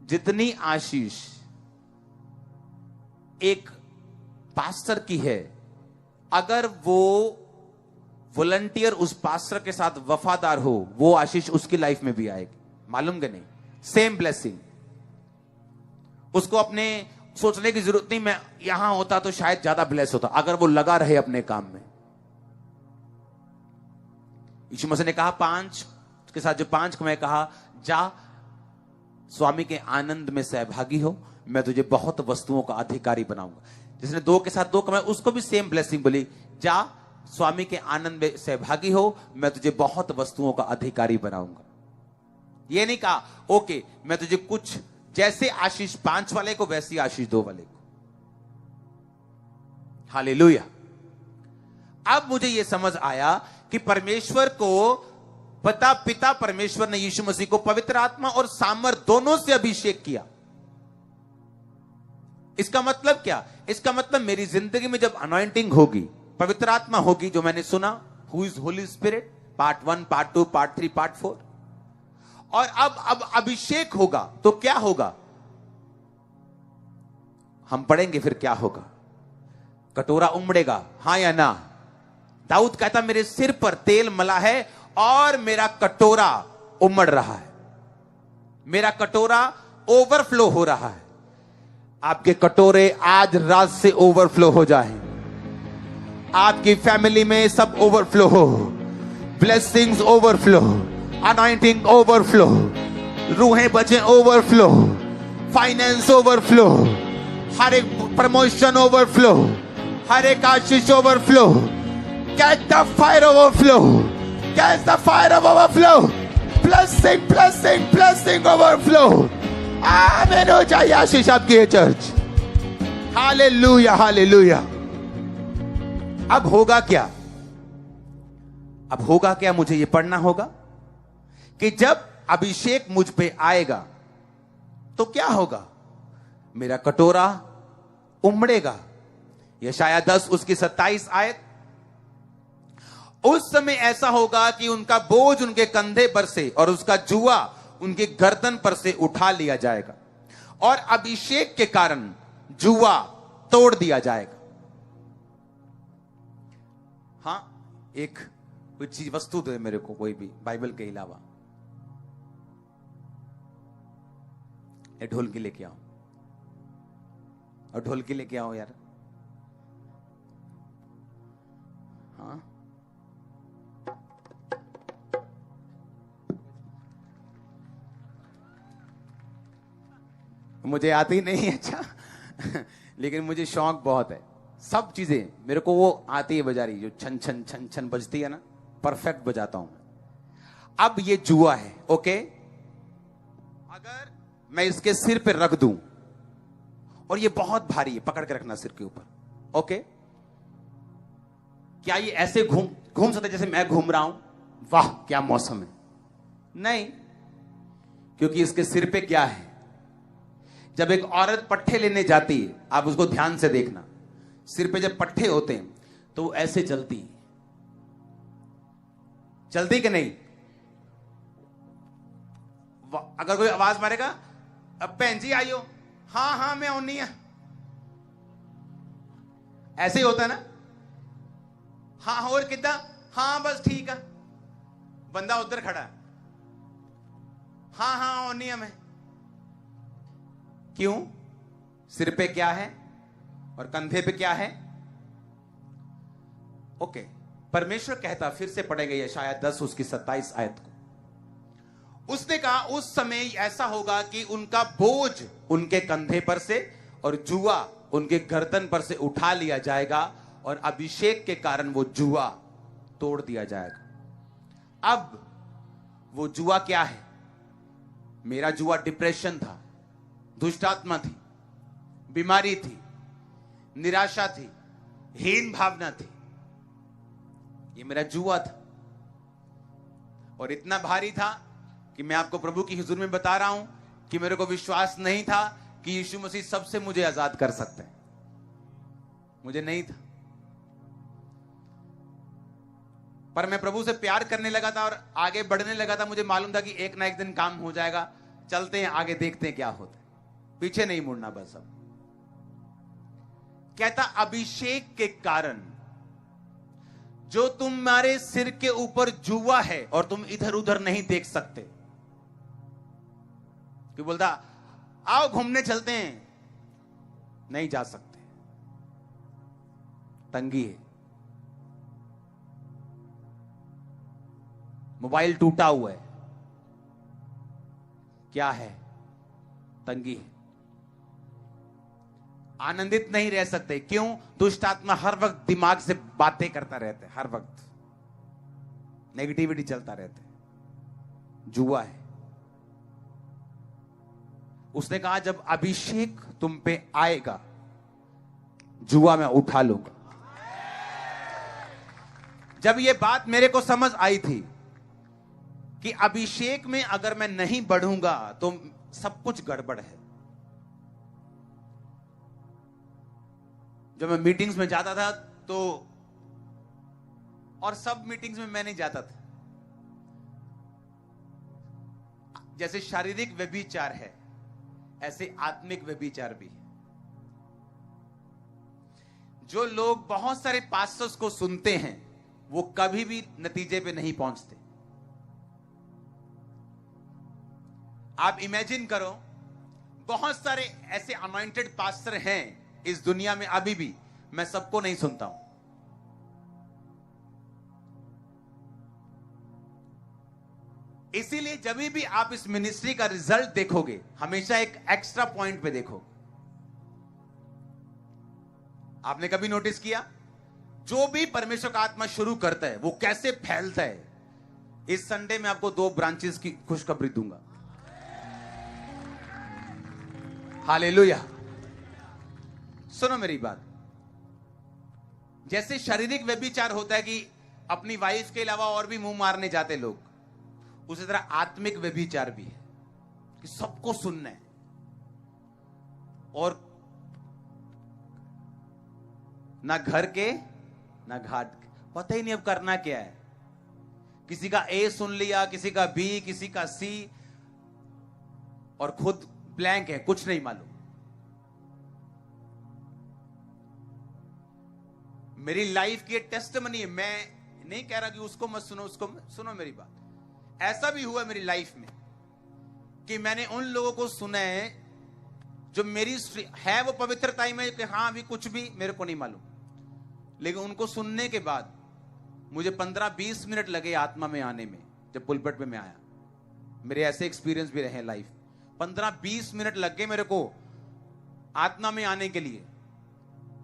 जितनी आशीष एक पास्टर की है, अगर वो वॉलंटियर उस पास्टर के साथ वफादार हो, वो आशीष उसकी लाइफ में भी आएगी। मालूम कि नहीं? Same blessing. उसको अपने सोचने की जरूरत नहीं, मैं यहां होता तो शायद ज्यादा ब्लेस होता, अगर वो लगा रहे अपने काम में। यीशु मसीह ने कहा 5 के साथ जो 5 को मैं कहा, जा स्वामी के आनंद में सहभागी हो, मैं तुझे बहुत वस्तुओं का अधिकारी बनाऊंगा। जिसने 2 के साथ 2 कमाए, उसको भी सेम ब्लेसिंग बोली, जा स्वामी के आनंद में सहभागी हो, मैं तुझे बहुत वस्तुओं का अधिकारी बनाऊंगा। ये नहीं कहा ओके मैं तुझे कुछ, जैसे आशीष 5 वाले को वैसी आशीष 2 वाले को। हालेलुया। अब मुझे यह समझ आया कि परमेश्वर को पिता परमेश्वर ने यीशु मसीह को पवित्र आत्मा और सामर्थ दोनों से अभिषेक किया। इसका मतलब क्या? इसका मतलब मेरी जिंदगी में जब अनॉइंटिंग होगी, पवित्र आत्मा होगी, जो मैंने सुना, who is Holi spirit, part 1, part 2, part 3, part 4, और अब अभिषेक होगा तो क्या होगा? हम पढ़ेंगे फिर क्या होगा। कटोरा उमड़ेगा, हां या ना? दाऊद कहता मेरे सिर पर तेल मला है और मेरा कटोरा उमड़ रहा है, मेरा कटोरा ओवरफ्लो हो रहा है। आपके कटोरे आज रात से ओवरफ्लो हो जाएं, आपकी फैमिली में सब ओवरफ्लो हो, ब्लेसिंग्स ओवरफ्लो, अनॉइंटिंग ओवरफ्लो, रूहें बचे ओवरफ्लो, फाइनेंस ओवरफ्लो, हर एक प्रमोशन ओवरफ्लो, हर एक आशीष overflow. Catch the fire overflow, catch the fire of overflow, blessing blessing blessing overflow. आमीन हो जाए आशीष आपकी है चर्च। Hallelujah hallelujah. अब होगा क्या? अब होगा क्या? मुझे यह पढ़ना होगा कि जब अभिषेक मुझ पे आएगा तो क्या होगा? मेरा कटोरा उमड़ेगा। यशाया 10 उसकी 27 आयत। उस समय ऐसा होगा कि उनका बोझ उनके कंधे पर से और उसका जुआ उनकी गर्दन पर से उठा लिया जाएगा, और अभिषेक के कारण जुआ तोड़ दिया जाएगा। हां, एक कोई चीज वस्तु दे मेरे को, कोई भी बाइबल के अलावा। ये ढोलकी लेके आओ, और ढोलकी लेके आओ यार। हाँ, मुझे आती नहीं है, अच्छा लेकिन मुझे शौक बहुत है। सब चीजें मेरे को वो आती है बजा रही, जो छन छन छन छन बजती है ना, परफेक्ट बजाता हूं। अब ये जुआ है, ओके? अगर मैं इसके सिर पे रख दूं, और ये बहुत भारी है, पकड़ के रखना सिर के ऊपर, ओके? क्या ये ऐसे घूम सकता है जैसे मैं घूम रहा हूं? वाह क्या मौसम है, नहीं, क्योंकि इसके सिर पे क्या है। जब एक औरत पट्टे लेने जाती है, आप उसको ध्यान से देखना, सिर पे जब पट्टे होते हैं तो वो ऐसे चलती कि नहीं। अगर कोई आवाज मारेगा, अब भैन जी आइयो, हाँ हाँ मैं आनी है, ऐसे ही होता है ना। हाँ और किदा, हाँ बस ठीक है, बंदा उधर खड़ा है, हाँ हाँ आनी है मैं। क्यों? सिर पे क्या है और कंधे पे क्या है। ओके, परमेश्वर कहता, फिर से पढ़ेगा ये शायद 10 उसकी 27 आयत को। उसने कहा उस समय ऐसा होगा कि उनका बोझ उनके कंधे पर से और जुआ उनके गर्दन पर से उठा लिया जाएगा और अभिषेक के कारण वो जुआ तोड़ दिया जाएगा। अब वो जुआ क्या है? मेरा जुआ डिप्रेशन था, दुष्ट आत्मा थी, बीमारी थी, निराशा थी, हीन भावना थी। ये मेरा जुआ था और इतना भारी था कि मैं आपको प्रभु की हुजूर में बता रहा हूं कि मेरे को विश्वास नहीं था कि यीशु मसीह सबसे मुझे आजाद कर सकते हैं। मुझे नहीं था, पर मैं प्रभु से प्यार करने लगा था और आगे बढ़ने लगा था। मुझे मालूम था कि एक ना एक दिन काम हो जाएगा, चलते हैं आगे, देखते हैं क्या होता है, पीछे नहीं मुड़ना बस। अब कहता अभिषेक के कारण जो तुम्हारे सिर के ऊपर जुआ है और तुम इधर उधर नहीं देख सकते, कि बोलता आओ घूमने चलते हैं, नहीं जा सकते, तंगी है, मोबाइल टूटा हुआ है, क्या है, तंगी है, आनंदित नहीं रह सकते। क्यों? दुष्ट आत्मा हर वक्त दिमाग से बातें करता रहता है, हर वक्त नेगेटिविटी चलता रहता है, जुआ है। उसने कहा जब अभिषेक तुम पे आएगा, जुआ मैं उठा लूंगा। जब यह बात मेरे को समझ आई थी कि अभिषेक में अगर मैं नहीं बढ़ूंगा तो सब कुछ गड़बड़ है। जब मैं मीटिंग्स में जाता था तो, और सब मीटिंग्स में मैं नहीं जाता था, जैसे शारीरिक व्यभिचार है ऐसे आत्मिक व्यभिचार भी है। जो लोग बहुत सारे पास्टर्स को सुनते हैं वो कभी भी नतीजे पे नहीं पहुंचते। आप इमेजिन करो, बहुत सारे ऐसे अनॉइंटेड पास्टर हैं इस दुनिया में अभी भी, मैं सबको नहीं सुनता हूं। इसीलिए जब भी आप इस मिनिस्ट्री का रिजल्ट देखोगे, हमेशा एक एक्स्ट्रा पॉइंट पे देखो। आपने कभी नोटिस किया, जो भी परमेश्वर का आत्मा शुरू करता है वो कैसे फैलता है। इस संडे में आपको 2 ब्रांचेस की खुशखबरी दूंगा। हालेलुया। सुनो मेरी बात, जैसे शारीरिक व्यभिचार होता है कि अपनी वाइफ के अलावा और भी मुंह मारने जाते लोग, उसी तरह आत्मिक व्यभिचार भी है कि सबको सुनना है और ना घर के ना घाट के, पता ही नहीं अब करना क्या है। किसी का ए सुन लिया, किसी का बी, किसी का सी, और खुद ब्लैंक है, कुछ नहीं मालूम। मेरी लाइफ की टेस्टिमनी है, मैं नहीं कह रहा कि उसको मत सुनो, उसको सुनो मेरी बात। ऐसा भी हुआ मेरी लाइफ में कि मैंने उन लोगों को सुना है जो मेरी है वो पवित्रता में कि हाँ अभी कुछ भी मेरे को नहीं मालूम, लेकिन उनको सुनने के बाद मुझे 15-20 मिनट लगे आत्मा में आने में। जब पुलपट पे मैं आया, मेरे ऐसे एक्सपीरियंस भी रहे लाइफ, 15-20 मिनट लग गए मेरे को आत्मा में आने के लिए,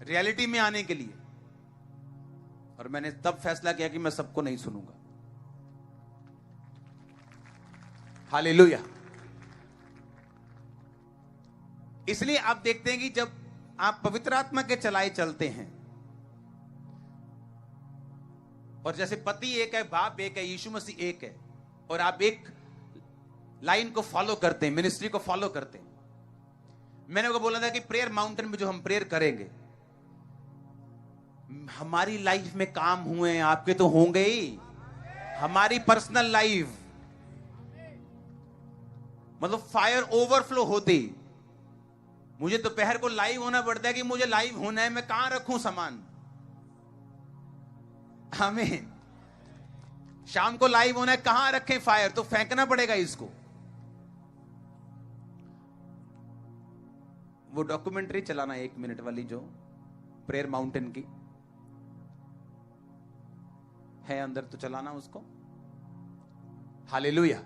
रियलिटी में आने के लिए। और मैंने तब फैसला किया कि मैं सबको नहीं सुनूंगा। हालेलुया। इसलिए आप देखते हैं कि जब आप पवित्र आत्मा के चलाए चलते हैं और जैसे पति एक है, बाप एक है, यीशु मसीह एक है, और आप एक लाइन को फॉलो करते हैं, मिनिस्ट्री को फॉलो करते हैं। मैंने उनको बोला था कि प्रेयर माउंटेन में जो हम प्रेयर करेंगे, हमारी लाइफ में काम हुए हैं, आपके तो होंगे ही। हमारी पर्सनल लाइफ, मतलब फायर ओवरफ्लो होती। मुझे दोपहर को लाइव होना पड़ता है कि मुझे लाइव होना है, मैं कहां रखूं सामान। हमें शाम को लाइव होना है, कहां रखें फायर, तो फेंकना पड़ेगा इसको। वो डॉक्यूमेंट्री चलाना 1 मिनट वाली जो प्रेयर माउंटेन की है अंदर, तो चलाना उसको। हालेलुया।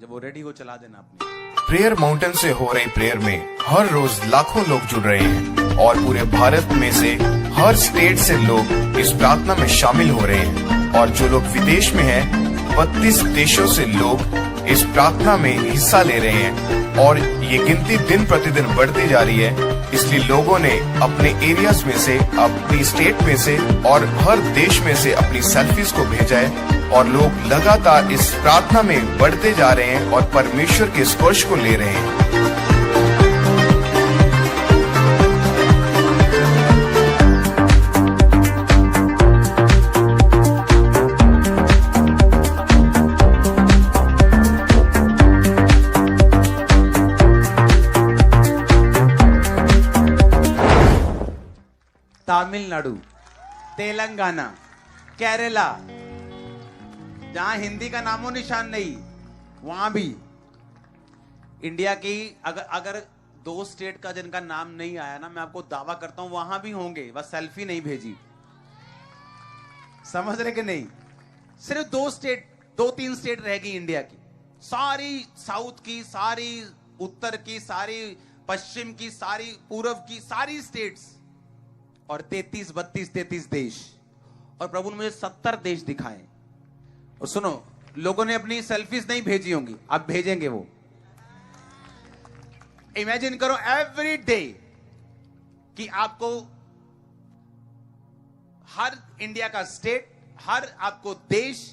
जब वो रेडी हो चला देना अपनी। प्रेयर माउंटेन से हो रही प्रेयर में हर रोज लाखों लोग जुड़ रहे हैं और पूरे भारत में से हर स्टेट से लोग इस प्रार्थना में शामिल हो रहे हैं। और जो लोग विदेश में हैं, 32 देशों से लोग इस प्रार्थना में हिस्सा ले रहे हैं और ये गिनती दिन प्रतिदिन बढ़ती जा रही है। इसलिए लोगों ने अपने एरियाज में से, अपनी स्टेट में से और हर देश में से अपनी सेल्फीज को भेजा है और लोग लगातार इस प्रार्थना में बढ़ते जा रहे हैं और परमेश्वर के स्पर्श को ले रहे हैं। तमिलनाडु, तेलंगाना, केरला, जहां हिंदी का नामो निशान नहीं, वहां भी इंडिया की अगर 2 स्टेट का जिनका नाम नहीं आया ना, मैं आपको दावा करता हूं वहां भी होंगे, बस सेल्फी नहीं भेजी। समझ रहे कि नहीं? सिर्फ 2-3 स्टेट रहेगी इंडिया की, सारी साउथ की, सारी उत्तर की, सारी पश्चिम की, सारी पूर्व की, सारी स्टेट्स, और 33 देश। और प्रभु ने मुझे 70 देश दिखाए। और सुनो, लोगों ने अपनी सेल्फीज नहीं भेजी होंगी, अब भेजेंगे वो। इमेजिन करो एवरी डे कि आपको हर इंडिया का स्टेट, हर आपको देश,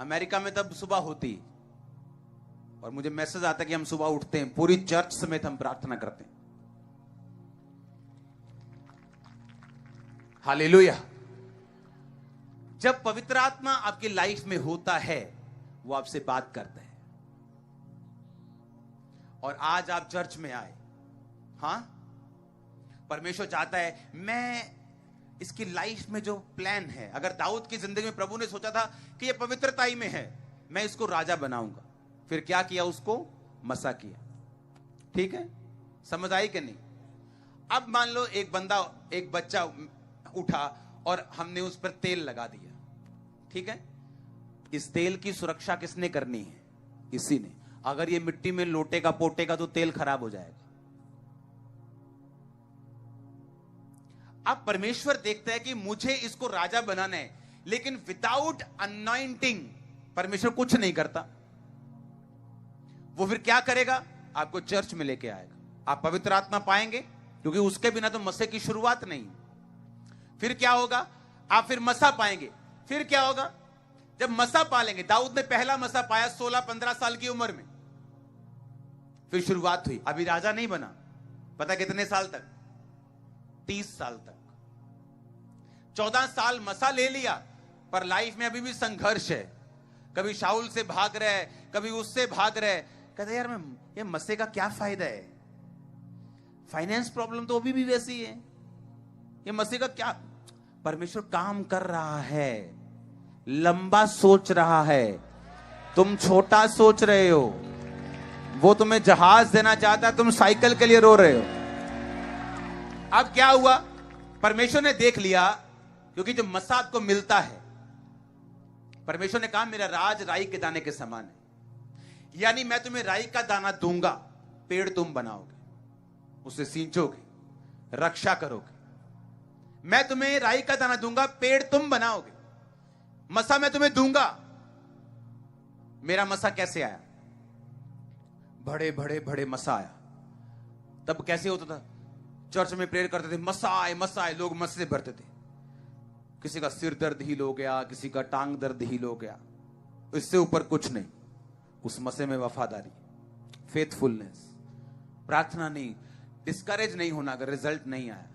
अमेरिका में तब सुबह होती और मुझे मैसेज आता कि हम सुबह उठते हैं, पूरी चर्च समेत हम प्रार्थना करते हैं। हालेलुया। जब पवित्र आत्मा आपकी लाइफ में होता है, वो आपसे बात करता है। और आज आप चर्च में आए, हां, परमेश्वर चाहता है, मैं इसकी लाइफ में जो प्लान है, अगर दाऊद की जिंदगी में प्रभु ने सोचा था कि ये पवित्रता ही में है, मैं इसको राजा बनाऊंगा, फिर क्या किया? उसको मसा किया। ठीक है, समझ आई कि नहीं? अब मान लो एक बच्चा उठा और हमने उस पर तेल लगा दिया, ठीक है? इस तेल की सुरक्षा किसने करनी है? इसी ने। अगर ये मिट्टी में लोटेगा पोटेगा तो तेल खराब हो जाएगा। अब परमेश्वर देखता है कि मुझे इसको राजा बनाना है, लेकिन विदाउट अनॉइंटिंग परमेश्वर कुछ नहीं करता। वो फिर क्या करेगा? आपको चर्च में लेके आएगा, आप पवित्र आत्मा पाएंगे, क्योंकि उसके बिना तो मसीह की शुरुआत नहीं। फिर क्या होगा? आप फिर मसा पाएंगे। फिर क्या होगा? जब मसा पालेंगे, दाऊद ने पहला मसा पाया 16-15 साल की उम्र में, फिर शुरुआत हुई। अभी राजा नहीं बना, पता कितने साल तक? 30 साल तक। 14 साल मसा ले लिया, पर लाइफ में अभी भी संघर्ष है। कभी शाऊल से भाग रहे, कभी उससे भाग रहे। कहते यार, मैं ये मसे का क्या फायदा है? फाइनेंस प्रॉब्लम तो अभी भी वैसी है, ये मसीह का क्या? परमेश्वर काम कर रहा है, लंबा सोच रहा है, तुम छोटा सोच रहे हो। वो तुम्हें जहाज देना चाहता है, तुम साइकिल के लिए रो रहे हो। अब क्या हुआ? परमेश्वर ने देख लिया, क्योंकि जो मसा आपको मिलता है, परमेश्वर ने कहा मेरा राज राई के दाने के समान है। यानी मैं तुम्हें राई का दाना दूंगा, पेड़ तुम बनाओगे, उसे सींचोगे, रक्षा करोगे। मैं तुम्हें राई का दाना दूंगा, पेड़ तुम बनाओगे। मसा मैं तुम्हें दूंगा। मेरा मसा कैसे आया? बड़े बड़े बड़े मसा आया। तब कैसे होता था? चर्च में प्रेयर करते थे, मसा आए, लोग मसे से भरते थे। किसी का सिर दर्द हील हो गया, किसी का टांग दर्द हील हो गया, इससे ऊपर कुछ नहीं। उस मसे में वफादारी, फेथफुलनेस, प्रार्थना नहीं, डिस्करेज नहीं होना अगर रिजल्ट नहीं आया,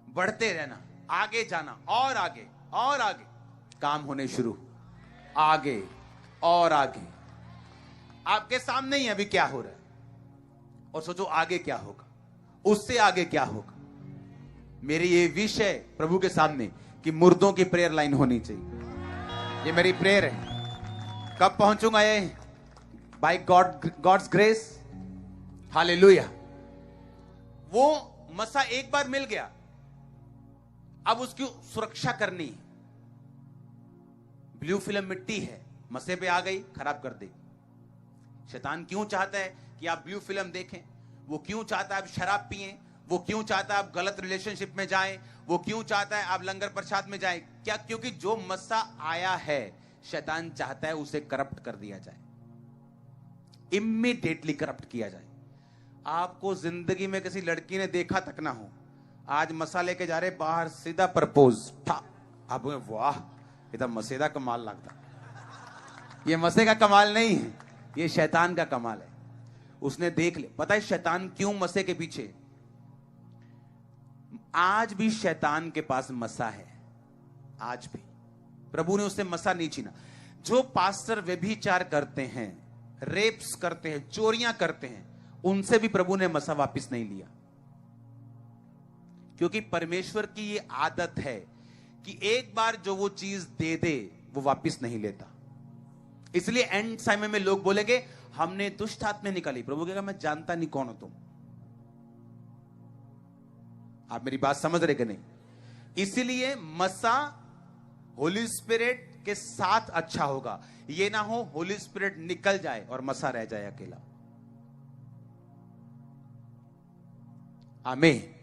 बढ़ते रहना, आगे जाना और आगे और आगे, काम होने शुरू, आगे और आगे। आपके सामने ही अभी क्या हो रहा है और सोचो आगे क्या होगा, उससे आगे क्या होगा। मेरी ये विश है प्रभु के सामने कि मुर्दों की प्रेयर लाइन होनी चाहिए। ये मेरी प्रेयर है। कब पहुंचूंगा ये? By God's grace, hallelujah. वो मसा एक बार मिल गया, अब उसकी सुरक्षा करनी है। ब्लू फिल्म मिट्टी है, मसे पे आ गई, खराब कर देगी। शैतान क्यों चाहता है कि आप ब्लू फिल्म देखें? वो क्यों चाहता है आप शराब पिएं? वो क्यों चाहता है आप गलत रिलेशनशिप में जाएं? वो क्यों चाहता है आप लंगर प्रसाद में जाएं? क्या? क्योंकि जो मसा आया है, शैतान चाहता है उसे करप्ट कर दिया जाए, इमीडिएटली करप्ट किया जाए। आपको जिंदगी में किसी लड़की ने देखा तक ना हो, आज मसा लेके जा रहे बाहर, सीधा प्रपोज, आप वाह ये तो मसेदा कमाल लगता। ये मसे का कमाल नहीं है, ये शैतान का कमाल है। उसने देख ले, पता है शैतान क्यों मसे के पीछे? आज भी शैतान के पास मसा है, आज भी। प्रभु ने उससे मसा नहीं छीना। जो पास्टर व्यभिचार करते हैं, रेप्स करते हैं, चोरियां करते हैं, उनसे भी प्रभु ने मसा वापस नहीं लिया। क्योंकि परमेश्वर की ये आदत है कि एक बार जो वो चीज दे दे वो वापस नहीं लेता। इसलिए एंड समय में लोग बोलेंगे हमने दुष्ट आत्मा निकाली। प्रभु कहेगा मैं जानता नहीं कौन हो तुम। आप मेरी बात समझ रहे कि नहीं? इसीलिए मसा होली स्पिरिट के साथ अच्छा होगा। ये ना हो होली स्पिरिट निकल जाए और मसा रह जाए अकेला। आमीन।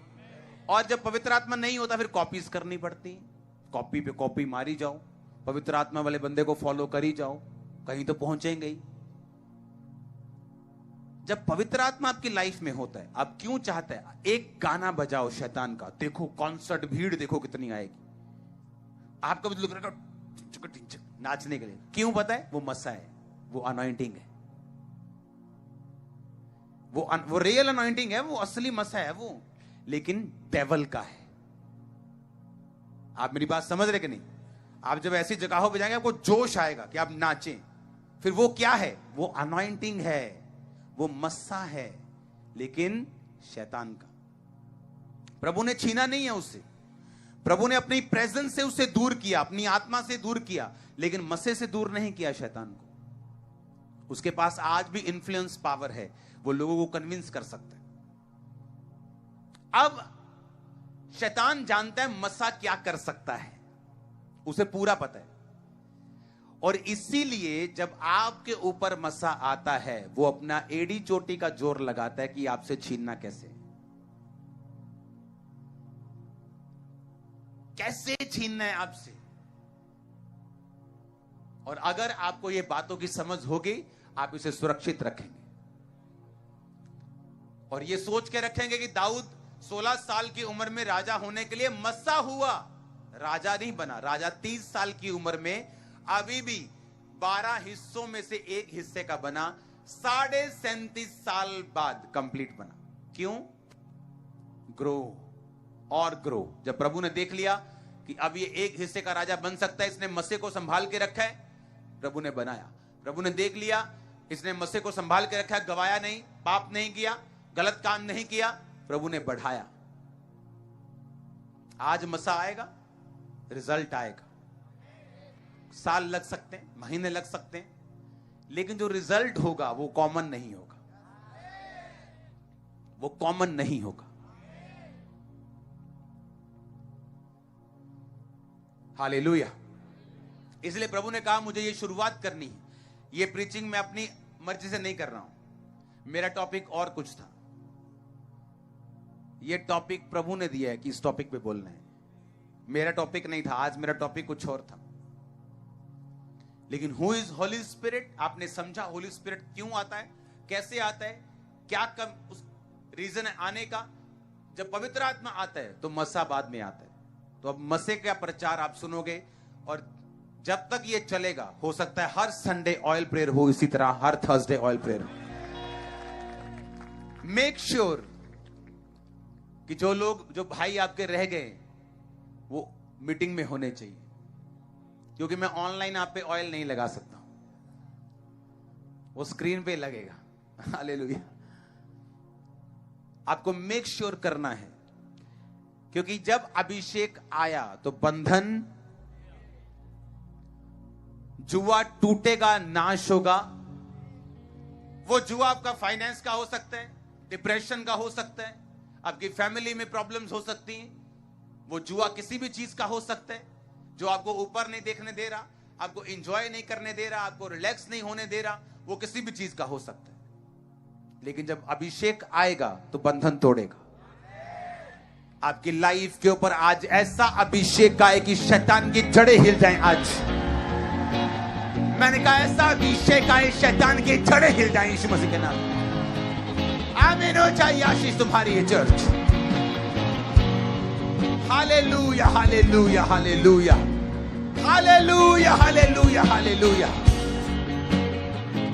और जब पवित्र आत्मा नहीं होता फिर कॉपीज करनी पड़ती, कॉपी पे कॉपी मारी जाओ, पवित्र आत्मा वाले बंदे को फॉलो करी जाओ, कहीं तो पहुंचेंगे ही। जब पवित्र आत्मा आपकी लाइफ में होता है, आप क्यों चाहते हैं एक गाना बजाओ शैतान का, देखो कॉन्सर्ट, भीड़ देखो कितनी आएगी, आपका भी लग नाचने के लिए। क्यों? पता है? वो मसा है, वो अनॉइंटिंग है, वो रियल अनॉइंटिंग है, वो असली मसा है वो, लेकिन डेवल का है। आप मेरी बात समझ रहे कि नहीं? आप जब ऐसी जगहों पे जाएंगे आपको जोश आएगा कि आप नाचें। फिर वो क्या है? वो अनॉइंटिंग है, वो मस्सा है, लेकिन शैतान का। प्रभु ने छीना नहीं है उससे, प्रभु ने अपनी प्रेजेंस से उसे दूर किया, अपनी आत्मा से दूर किया, लेकिन मस्से से दूर नहीं किया शैतान को। उसके पास आज भी इन्फ्लुएंस पावर है, वो लोगों को कन्विंस कर सकता है। अब शैतान जानता है मस्सा क्या कर सकता है, उसे पूरा पता है, और इसीलिए जब आपके ऊपर मस्सा आता है वो अपना एड़ी चोटी का जोर लगाता है कि आपसे छीनना कैसे, कैसे छीनना है आपसे। और अगर आपको ये बातों की समझ होगी, आप इसे सुरक्षित रखेंगे और ये सोच के रखेंगे कि दाऊद 16 साल की उम्र में राजा होने के लिए मस्सा हुआ, राजा नहीं बना। राजा 30 साल की उम्र में अभी भी 12 हिस्सों में से एक हिस्से का बना, 37.5 साल बाद कंप्लीट बना। क्यों? ग्रो और ग्रो। जब प्रभु ने देख लिया कि अब ये एक हिस्से का राजा बन सकता है, इसने मस्से को संभाल के रखा है, प्रभु ने बनाया। प्रभु ने देख लिया इसने मस्से को संभाल के रखा है, गवाया नहीं, पाप नहीं किया, गलत काम नहीं किया, प्रभु ने बढ़ाया। आज मसा आएगा, रिजल्ट आएगा। साल लग सकते हैं, महीने लग सकते हैं, लेकिन जो रिजल्ट होगा वो कॉमन नहीं होगा, वो कॉमन नहीं होगा। हालेलुया। इसलिए प्रभु ने कहा मुझे ये शुरुआत करनी है। ये प्रीचिंग मैं अपनी मर्जी से नहीं कर रहा हूं, मेरा टॉपिक और कुछ था। ये टॉपिक प्रभु ने दिया है कि इस टॉपिक पे बोलना है, मेरा टॉपिक नहीं था। आज मेरा टॉपिक कुछ और था, लेकिन हु इज होली स्पिरिट आपने समझा। होली स्पिरिट क्यों आता है, कैसे आता है, क्या कम उस रीजन है आने का, जब पवित्र आत्मा आता है तो मसा बाद में आता है। तो अब मसे का प्रचार आप सुनोगे, और जब तक ये चलेगा हो सकता है हर संडे ऑयल प्रेयर हो, इसी तरह हर थर्सडे ऑयल प्रेयर हो। मेक श्योर कि जो भाई आपके रह गए वो मीटिंग में होने चाहिए, क्योंकि मैं ऑनलाइन आप पे ऑयल नहीं लगा सकता, वो स्क्रीन पे लगेगा। हालेलुया। आपको मेक श्योर करना है, क्योंकि जब अभिषेक आया तो बंधन, जुआ टूटेगा, नाश होगा। वो जुआ आपका फाइनेंस का हो सकता है, डिप्रेशन का हो सकता है, आपकी फैमिली में प्रॉब्लम्स हो सकती हैं। वो जुआ किसी भी चीज का हो सकता है जो आपको ऊपर नहीं देखने दे रहा, आपको एंजॉय नहीं करने दे रहा, आपको रिलैक्स नहीं होने दे रहा, वो किसी भी चीज का हो सकता है। लेकिन जब अभिषेक आएगा तो बंधन तोड़ेगा। आपकी लाइफ के ऊपर आज ऐसा अभिषेक आए कि शैतान की जड़ें हिल जाएं। आज मैंने कहा ऐसा अभिषेक आए, शैतान की जड़ें हिल जाएं यीशु मसीह के नाम। आमीन हो जाए आशीष तुम्हारी है church. Hallelujah hallelujah hallelujah hallelujah hallelujah hallelujah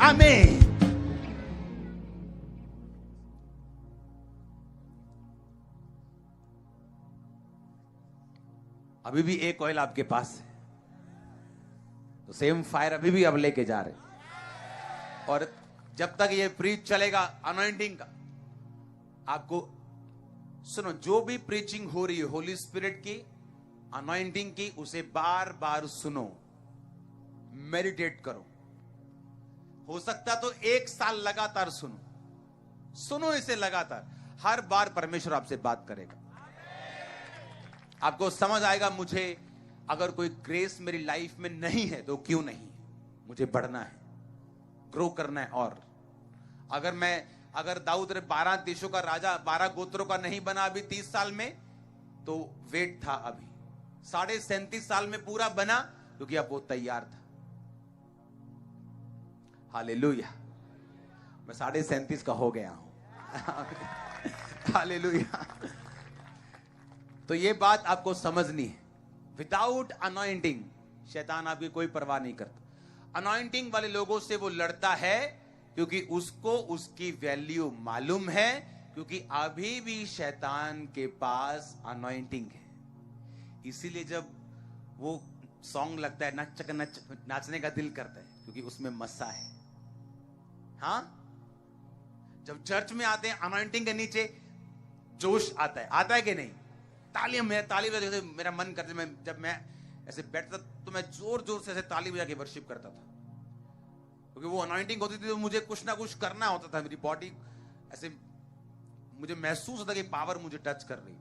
आमीन। अभी भी एक ऑयल आपके पास है, तो सेम फायर अभी भी अब लेके जा रहे। और जब तक ये प्रीच चलेगा अनॉइंटिंग का, आपको सुनो, जो भी प्रीचिंग हो रही है होली स्पिरिट की, अनॉइंटिंग की, उसे बार बार सुनो, मेडिटेट करो। हो सकता तो 1 साल लगातार सुनो इसे लगातार। हर बार परमेश्वर आपसे बात करेगा, आपको समझ आएगा मुझे अगर कोई ग्रेस मेरी लाइफ में नहीं है तो क्यों नहीं, मुझे बढ़ना है, ग्रो करना है। और अगर दाऊद 12 देशों का राजा 12 गोत्रों का नहीं बना अभी 30 साल में, तो वेट था अभी 37.5 साल में पूरा बना, क्योंकि अब वो तैयार था। हालेलुया। मैं 37.5 का हो गया हूं। हालेलुया। तो ये बात आपको समझनी है। विदाउट अनॉइंटिंग शैतान आपकी कोई परवाह नहीं करता। अनॉइंटिंग वाले लोगों से वो लड़ता है क्योंकि उसको उसकी वैल्यू मालूम है, क्योंकि अभी भी शैतान के पास अनॉइंटिंग है। इसीलिए जब वो सॉन्ग लगता है नाचने का दिल करता है, क्योंकि उसमें मस्सा है। हाँ, जब चर्च में आते हैं अनॉइंटिंग के नीचे जोश आता है कि नहीं? ताली बजा, मेरा मन करता है, जब मैं ऐसे बैठता तो मैं जोर जोर से ऐसे ताली बजा के वर्शिप करता था, क्योंकि वो अनॉइंटिंग होती थी तो मुझे कुछ ना कुछ करना होता था। मेरी बॉडी ऐसे, मुझे महसूस होता कि पावर मुझे टच कर रही।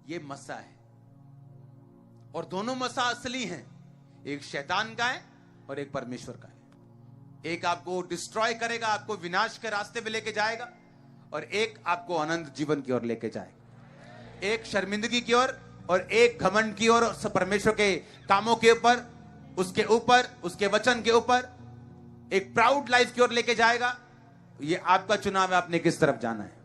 ये मसा है, और दोनों मसा असली हैं, एक शैतान का है और एक परमेश्वर का है। एक आपको डिस्ट्रॉय करेगा, आपको विनाश के रास्ते पे लेके जाएगा, और एक आपको अनंत जीवन की ओर लेके जाएगा। एक शर्मिंदगी की ओर और एक घमंड की ओर, परमेश्वर के कामों के ऊपर, उसके वचन के ऊपर, एक प्राउड लाइफ की ओर लेके जाएगा। ये आपका चुनाव है, आपने किस तरफ जाना है।